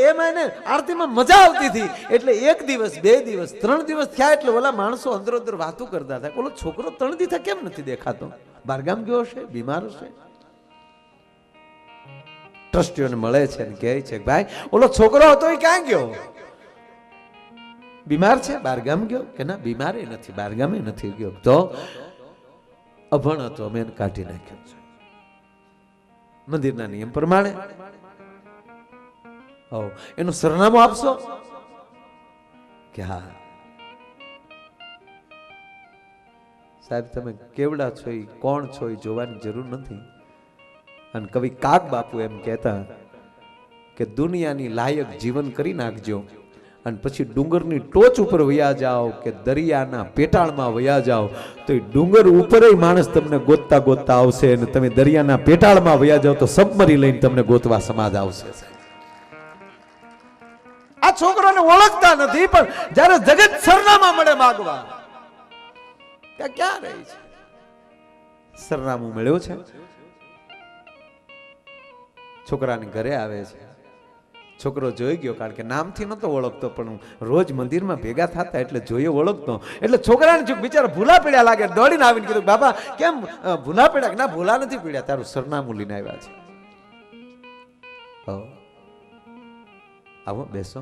એમાં એને આરતીમાં મજા આવતી હતી. એટલે એક દિવસ, બે દિવસ, 3 દિવસ થયા એટલે ઓલા માણસો અંદરો અંદર વાતો કરતા હતા, ઓલો છોકરો 3 દિવસ કેમ નથી દેખાતો, બહારગામ ગયો હશે, બીમાર હશે. ટ્રસ્ટીઓને મળે છે ને કહે છે ભાઈ ઓલો છોકરો હતો એ ક્યાં ગયો? બીમાર છે, બહારગામ ગયો? કે ના બીમારે નથી, બહારગામે નથી ગયો, તો અભણ હતો, અમે એને કાઢી નાખ્યો છે મંદિરના નિયમ પ્રમાણે. એનું સરનામું આપશો? કે હા. સાહેબ તમે કેવડા છો, એ કોણ છો એ જોવાની જરૂર નથી. અને કવિ કાગ બાપુ એમ કહેતા કે દુનિયાની લાયક જીવન કરી નાખજો અને પછી ડુંગરની ટોચ ઉપર વયા જાઓ કે દરિયાના પેટાળમાં વયા જાઓ તો એ ડુંગર ઉપર માણસ તમને ગોતતા ગોતતા આવશે અને તમે દરિયાના પેટાળમાં વયા જાઓ તો સબમરી લઈને તમને ગોતવા સમાજ આવશે. આ છોકરાને ઓળખતા નથી પણ જ્યારે જગત સરનામા મળે માગવા ક્યાં રહી છે? સરનામું મળ્યું છે, છોકરાની ઘરે આવે છે, છોકરો જોઈ ગયો, કારણ કે નામથી નહોતો ઓળખતો, પણ રોજ મંદિરમાં ભેગા થતા એટલે જોઈએ ઓળખતો. એટલે છોકરાને જો બિચારા ભૂલા પડ્યા લાગે, દોડીને આવીને કીધું, બાબા કેમ ભૂલા પડ્યા? કે ના, ભૂલા નથી પડ્યા, તારું સરનામું લઈને આવ્યા છે. આવો બેસો.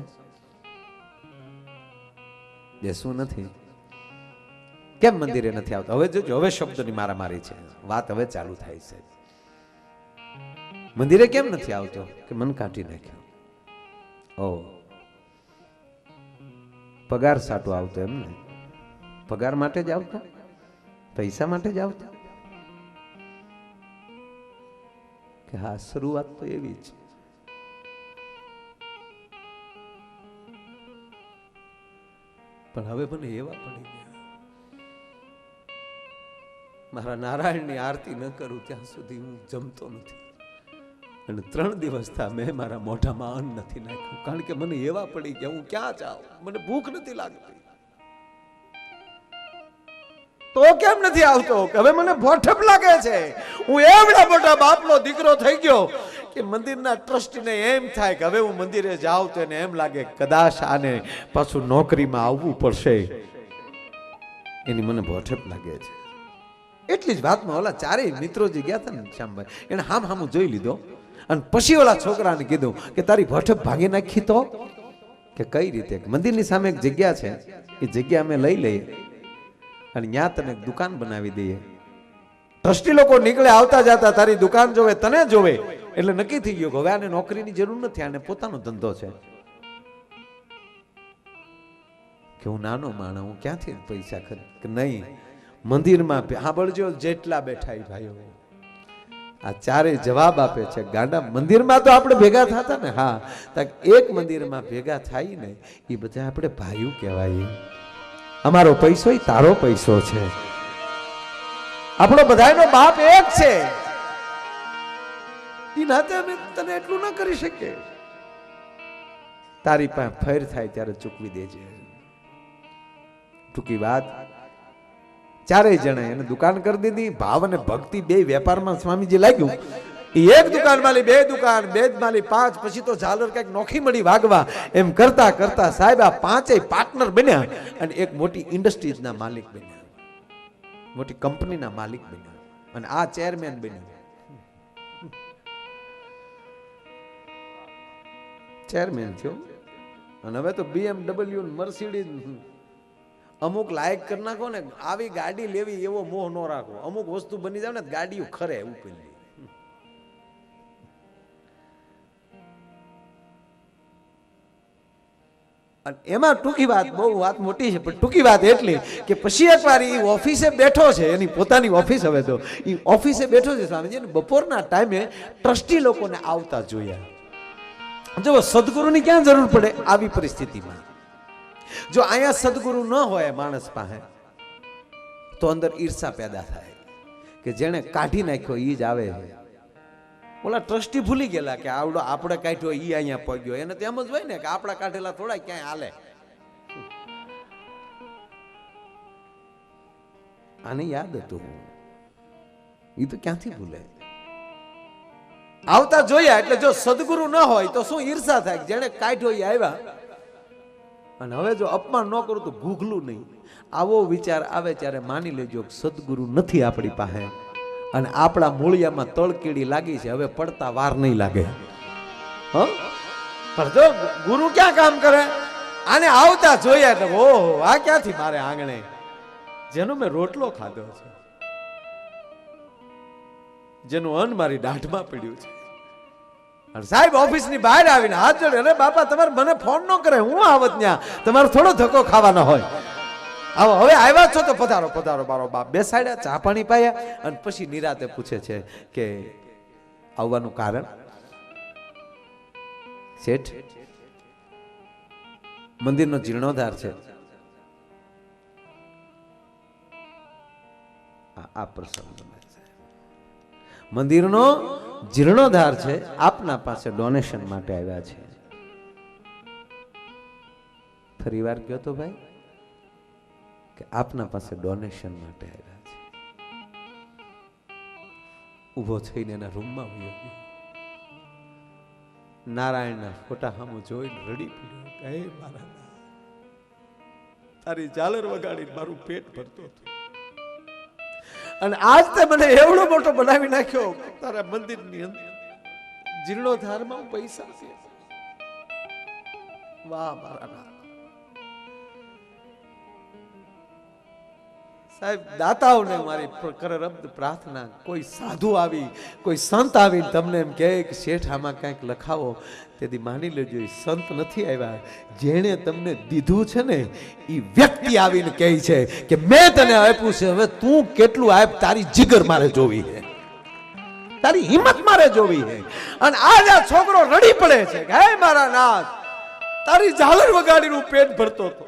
બેસવું નથી? કેમ મંદિરે નથી આવતો? હવે જોજો, હવે શબ્દની મારામારી છે, વાત હવે ચાલુ થાય છે. મંદિરે કેમ નથી આવતો? કે મન કાઢી નાખ્યો. પગાર સાટો આવતો એમ ને? પગાર માટે જ આવતો? પૈસા માટે જ આવતો? કે હા, શરૂઆત તો એવી છે. પણ હવે મને એવા પડી ગયા, મારા નારાયણની આરતી ન કરું ત્યાં સુધી હું જમતો નથી. અને 3 દિવસ થા મેં મારા મોઢામાં અન્ન નથી નાખ્યું, કારણ કે મને એવા પડી ગયા, હું ક્યાં જાઉં, મને ભૂખ નથી લાગતી. તો કેમ નથી આવતો? કે હવે મને ભોઠપ લાગે છે. હું એવડા મોટા બાપનો દીકરો થઈ ગયો કે મંદિરના ટ્રસ્ટીને એમ થાય કે હવે હું મંદિરે જાઉં તો એને એમ લાગે કદાચ આને પાછું નોકરીમાં આવવું પડશે, એની મને ભોઠપ લાગે છે. એટલી જ વાતમાં ઓલા 4 મિત્રો જે ગયા હતા ને શ્યામભાઈ, એને હામ જોઈ લીધો અને પછી ઓલા છોકરાને કીધું કે તારી ભોઠપ ભાંગી નાખી તો? કે કઈ રીતે? મંદિરની સામે એક જગ્યા છે, એ જગ્યા અમે લઈ લઈએ અને ત્યાં તને દુકાન બનાવી દઈએ. ટ્રસ્ટી લોકો નીકળે આવતા જતા, તારી દુકાન જોવે, તને જોવે, એટલે નક્કી થઈ ગયું કે હવે આને નોકરીની જરૂર નથી, આને પોતાનો ધંધો છે. કે હું નાનો માણસ, હું ક્યાંથી પૈસા ખર્ચ? કે નહીં, મંદિરમાં સાંભળજો, જેટલા બેઠા ભાઈઓ આ 4 જવાબ આપે છે. ગાંડા, મંદિરમાં તો આપણે ભેગા થતા ને, હા, એક મંદિરમાં ભેગા થાય ને એ બધા આપણે ભાઈઓ કહેવાય. અમારો પૈસો એ તારો પૈસો છે, આપણો બધાનો બાપ એક છે. એ નાતે અમે તને એટલું ન કરી શકીએ. તારી પાસે ફેર થાય ત્યારે ચૂકવી દેજે. ટૂંકી વાત, 4 જણા એને દુકાન કરી દીધી. ભાવ અને ભક્તિ બે વેપારમાં સ્વામીજી લાગ્યું. એક દુકાન માલી 2 દુકાન, 2 માલી 5, પછી તો ઝાલર કઈક નોખી મળી વાગવા. એમ કરતા કરતા સાહેબ આ 5 પાર્ટનર બન્યા અને એક મોટી ઇન્ડસ્ટ્રીઝના માલિક બન્યા, મોટી કંપનીના માલિક બન્યા, અને આ ચેરમેન બન્યા. ચેરમેન થયો અને હવે તો BMW, મર્સિડીઝ અમુક લાયક કરી નાખો ને, આવી ગાડી લેવી એવો મોહ ન રાખો. અમુક વસ્તુ બની જાય ને ગાડીઓ ખરે ઉપેલી. અને એમાં ટૂંકી વાત, બહુ વાત મોટી છે, પણ ટૂંકી વાત એટલી કે પછી એકવાર એ ઓફિસે બેઠો છે, એની પોતાની ઓફિસ, હવે તો એ ઓફિસે બેઠો છે સ્વામીજી, બપોરના ટાઈમે ટ્રસ્ટી લોકોને આવતા જોયા. જો સદગુરુની ક્યાં જરૂર પડે આવી પરિસ્થિતિમાં? જો અહીંયા સદગુરુ ન હોય માણસ પાસે તો અંદર ઈર્ષા પેદા થાય કે જેને કાઢી નાખ્યો એ જ આવે. ઓલા ટ્રસ્ટી ભૂલી ગયેલા કે આવડો આપણે કાઢ્યો એ અહીંયા પગ્યો. એને તો એમ જ હોય ને કે આપણા કાઢેલા થોડા ક્યાંય હાલે. આને યાદ હતું, એ તો ક્યાંથી ભૂલે? આવતા જોયા એટલે જો સદગુરુ ન હોય તો શું ઈર્ષા થાય? જેને કાઢ્યો એ આવ્યા, અને હવે જો અપમાન ન કરું તો ગૂગલું નહીં. આવો વિચાર આવે ત્યારે માની લેજો સદગુરુ નથી આપણી પાસે, અને આપણા મૂળિયામાં તળકીડી લાગી છે, હવે પડતા વાર નહીં લાગે. પણ જો ગુરુ ક્યાં કામ કરે? આને આવતા જોયા એટલે ઓહો, આ ક્યાંથી મારે આંગણે, જેનો મેં રોટલો ખાધો છે, જેનું અન્ન મારી દાઢમાં પડ્યું છે. અને સાહેબ ઓફિસ ની બહાર આવીને હાથ જોડે, અરે બાપા તમારે મને ફોન ન કરે, હું આવત ત્યાં, તમારે થોડો ધક્કો ખાવાનો હોય. આવો હવે આવ્યા છો તો પધારો પધારો. મારો બાપ બેસાડ્યા, ચા પાણી પાયા, અને પછી નિરાતે પૂછે છે કે આવવાનું કારણ? શેઠ, મંદિરનો જીર્ણોદ્ધાર છે. આ પ્રસંગ મંદિરનો જીર્ણોદ્ધાર છે, આપના પાસે ડોનેશન માટે આવ્યા છે. ફરી વાર કહો તો ભાઈ કે આપના પાસે ડોનેશન માટે આવ્યા છે. ઊભો થઈને એના રૂમમાં ગયો. નારાયણના ફોટા સામું જોઈને રડી પડ્યો કે હે મારા તારી ઝાલર વગાડી મારું પેટ ભરતું હતું અને આજ તે મને એવડો મોટો બનાવી નાખ્યો તારા મંદિરની અંદર જીર્ણોદ્ધારમાં પૈસા છે વાહ મારા નાથ સાહેબ દાતાઓને મારી કરરબ્દ પ્રાર્થના કોઈ સાધુ આવી કોઈ સંત આવી તમને એમ કહે કે શેઠ આમાં કંઈક લખાવો તેથી માની લેજો એ સંત નથી આવ્યા જેણે તમને દીધું છે ને એ વ્યક્તિ આવીને કહે છે કે મેં તને આપ્યું છે હવે તું કેટલું આપ તારી જીગર મારે જોવી છે તારી હિંમત મારે જોવી છે અને આજ આ છોકરો રડી પડે છે કે હે મારા નાથ તારી ઝાલર વગાડીનું પેટ ભરતો હતો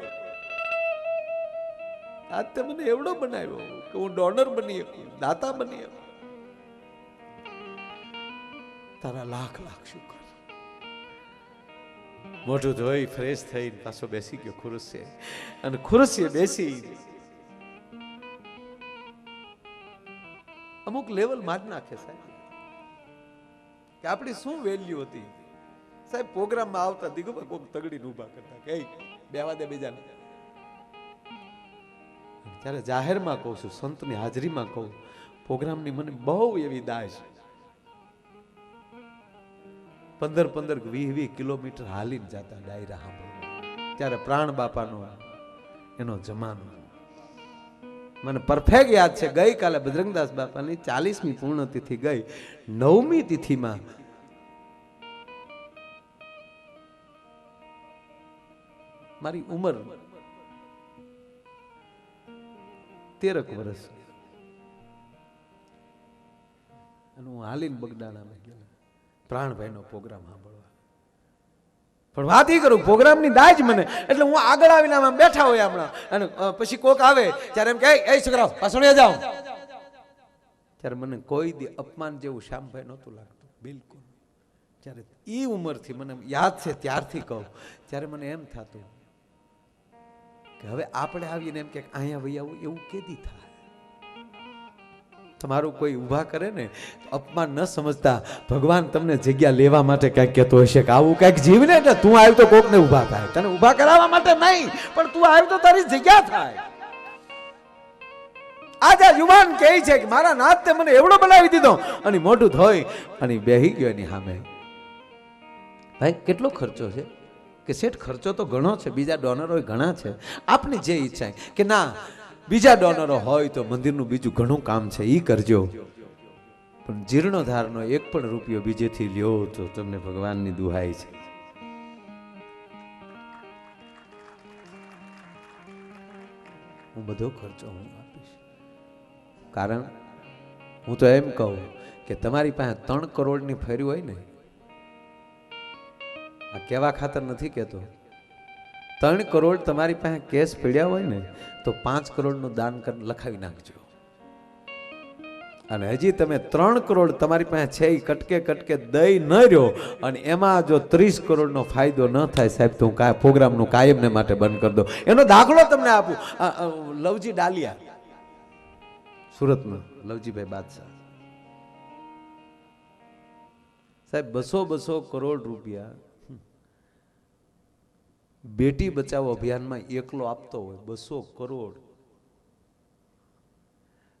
આજ તે મને એવડો બનાવ્યો કે હું ડોનર બની શકું દાતા બની શકું તારા લાખ લાખ શુક્ર મોઢું ધોઈ ફ્રેશ થઈ પાછો બેસી ગયો ખુરશીએ અને ખુરશીએ બેસી અમુક લેવલ માં જ નાખે સાહેબ કે આપણી શું વેલ્યુ હતી સાહેબ પ્રોગ્રામમાં આવતા દિગોમાં કોક તગડીને ઊભા કરતા કે બેવા દે બીજાને ત્યારે જાહેરમાં કહું છું સંતની હાજરીમાં કહું પ્રોગ્રામની મને બહુ એવી દાય છે 15-20 કિલોમીટર હાલીને જતા ડાયરા સાંભળવા ત્યારે પ્રાણ બાપાનો એનો જમાનો મને પરફેક્ટ યાદ છે ગઈકાલે બજરંગદાસ બાપાની 40મી પૂર્ણતિથિ ગઈ 9મી તિથિમાં મારી ઉંમર 13 વર્ષ અને હું હાલીને બગદાણામાં ગયેલો પ્રાણભાઈનો પ્રોગ્રામ સાંભળવા પણ વાત એ કરું પ્રોગ્રામની દાજ મને એટલે હું આગળ આવીને આમ બેઠા હોય હમણાં અને પછી કોક આવે ત્યારે એમ કહે એ છોકરાઓ પાછળ જાઓ ત્યારે મને કોઈ દી અપમાન જેવું શ્યામભાઈ નહોતું લાગતું બિલકુલ ત્યારે એ ઉંમરથી મને યાદ છે ત્યારથી કહું ત્યારે મને એમ થતું કે હવે આપણે આવીને એમ કે અહીંયા વહી આવું એવું કેદી થાય તમારું કોઈ ઊભા કરે ને અપમાન ન સમજતા ભગવાન તમને જગ્યા લેવા માટે કંઈક કહેતો હશે કે આવું કંઈક જીવને એટલે તું આવ્યો તો કોકને ઊભા થાય તને ઊભા કરાવવા માટે નહીં પણ તું આવ્યો તો તારી જગ્યા થાય આજે યુવાન કહે છે કે મારા નાથ તે મને એવડો બનાવી દીધો અને મોઢું ધોઈ અને બેહી ગયો એની સામે ભાઈ કેટલો ખર્ચો છે કે શેઠ ખર્ચો તો ઘણો છે બીજા ડોનરો ઘણા છે આપની જે ઈચ્છા કે ના બીજા ડોનરો હોય તો મંદિરનું બીજું ઘણું કામ છે ઈ કરજો પણ જીર્ણોદ્ધારનો એક પણ રૂપિયો બીજેથી લ્યો તો તમને ભગવાનની દુહાઈ છે હું બધો ખર્ચો હું આપીશ કારણ હું તો એમ કહું કે તમારી પાસે 3 કરોડની ફેરી હોય ને આ કેવા ખાતર નથી કહેતો 3 કરોડ તમારી પાસે કેસ પડ્યા હોય ને તો 5 કરોડનું દાન લખાવી નાખજો અને હજી તમે 3 કરોડ તમારી પાસે છે એ કટકે કટકે દઈ ન રહ્યો અને એમાં જો 30 કરોડનો ફાયદો ન થાય સાહેબ તો હું પ્રોગ્રામનું કાયમને માટે બંધ કરી દો એનો દાખલો તમને આપું લવજી ડાલિયા સુરતમાં લવજીભાઈ બાદશાહ સાહેબ 200 કરોડ રૂપિયા બેટી બચાવો અભિયાનમાં એકલો આપતો હોય 200 કરોડ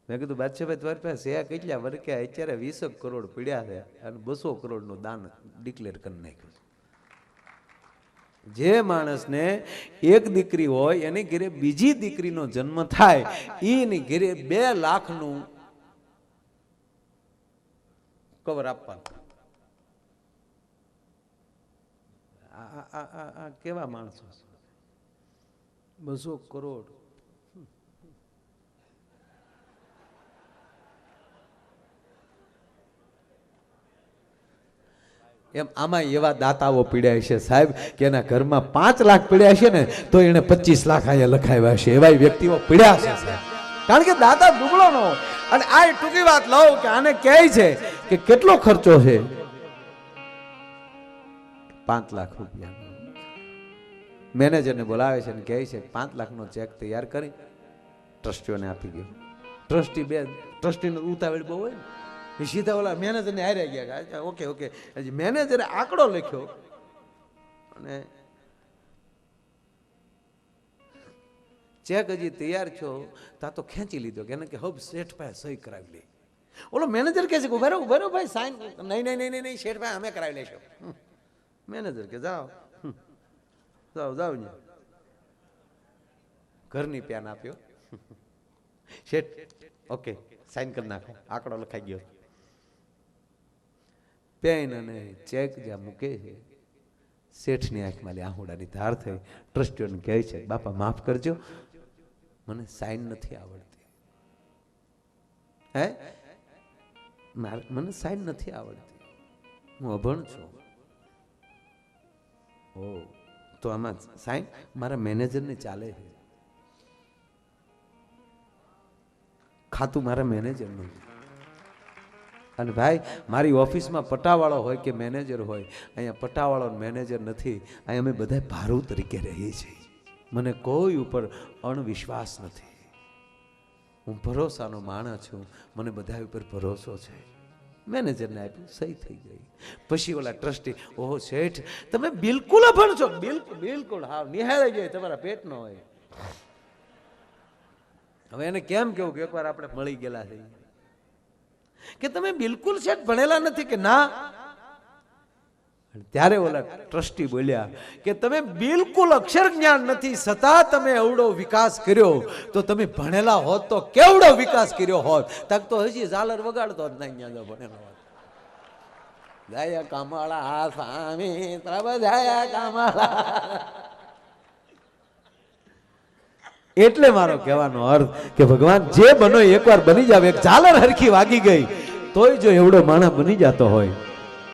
મેં કીધું બાદશાહભાઈ તમારી પાસે કેટલા વર્ષે અત્યારે 20 કરોડ પડ્યા છે અને 200 કરોડનું દાન ડિક્લેર કરી નાખ્યું જે માણસને એક દીકરી હોય એની ઘરે બીજી દીકરીનો જન્મ થાય એની ઘરે 2 લાખનું કવર આપવાનું કેવા માણસો 200 કરોડ એમ આમાં એવા દાતાઓ પીડ્યા છે સાહેબ કે એના ઘરમાં 5 લાખ પીડ્યા છે ને તો એને 25 લાખ અહીંયા લખાવ્યા છે એવા વ્યક્તિઓ પીડ્યા છે સાહેબ કારણ કે દાતા દુબળો નો અને આ ટૂંકી વાત લઉં કે આને કહે છે કે કેટલો ખર્ચો છે 5 લાખ રૂપિયા મેનેજરને બોલાવે છે અને કહે છે 5 લાખનો ચેક તૈયાર કરી ટ્રસ્ટીઓને આપી ગયો ટ્રસ્ટીનો ઉતાવળ બહુ હોય સીધા ઓલા મેનેજરને હારે ગયા. ઓકે ઓકે, હજી મેનેજરે આંકડો લખ્યો અને ચેક હજી તૈયાર છો તા તો ખેંચી લીધો કે એને કે હબ શેઠ પાસે સહી કરાવી લે. ઓલો મેનેજર કહે છે કે ઉભા રહો ભાઈ, સાઈન નહીં શેઠ ભાઈ અમે કરાવી લેશો. મેનેજર કે જાઓ જાઓ ને ઘરની પેન આપ્યો. શેઠ ઓકે સાઈન કરી નાખો, આંકડો લખાઈ ગયો. પેન અને ચેક જ્યાં મૂકે છે શેઠની આંખમાં આહુડાની ધાર થઈ. ટ્રસ્ટીઓને કહે છે બાપા માફ કરજો, મને સાઈન નથી આવડતી. હે મને સાઈન નથી આવડતી, હું અભણ છું. ઓ તો આમાં સાઈન મારા મેનેજરને ચાલે છે, ખાતું મારા મેનેજરનું. અને ભાઈ મારી ઓફિસમાં પટાવાળો હોય કે મેનેજર હોય, અહીંયા પટાવાળો મેનેજર નથી, અહીંયા અમે બધા ભારૂ તરીકે રહીએ છીએ. મને કોઈ ઉપર અણવિશ્વાસ નથી, હું ભરોસાનો માણસ છું, મને બધા ઉપર ભરોસો છે. મેનેજરને આપ્યું, સહી થઈ ગઈ. પછી ઓલા ટ્રસ્ટી, ઓહો શેઠ તમે બિલકુલ અભણ છો, બિલકુલ બિલકુલ હાવ નિહાળી જાય તમારા પેટ ન હોય. હવે એને કેમ કેવું કે એકવાર આપણે મળી ગયેલા છે કે તમે બિલકુલ શેઠ ભણેલા નથી કે ના. ત્યારે ઓલા ટ્રસ્ટી બોલ્યા કે તમે બિલકુલ અક્ષર જ્ઞાન નથી છતાં તમે એવડો વિકાસ કર્યો, તો તમે ભણેલા હોત તો કેવડો વિકાસ કર્યો હોત. તક તો હજી ઝાલર વગાડતો જ નહીં, ત્યાં ભણેલો હોત. જય કમળા સ્વામી પ્રભ જય કમળા. એટલે મારો કહેવાનો અર્થ કે ભગવાન જે બનો એકવાર બની જાવ. એક ઝાલર હરખી વાગી ગઈ તોય જો એવડો માણસ બની જતો હોય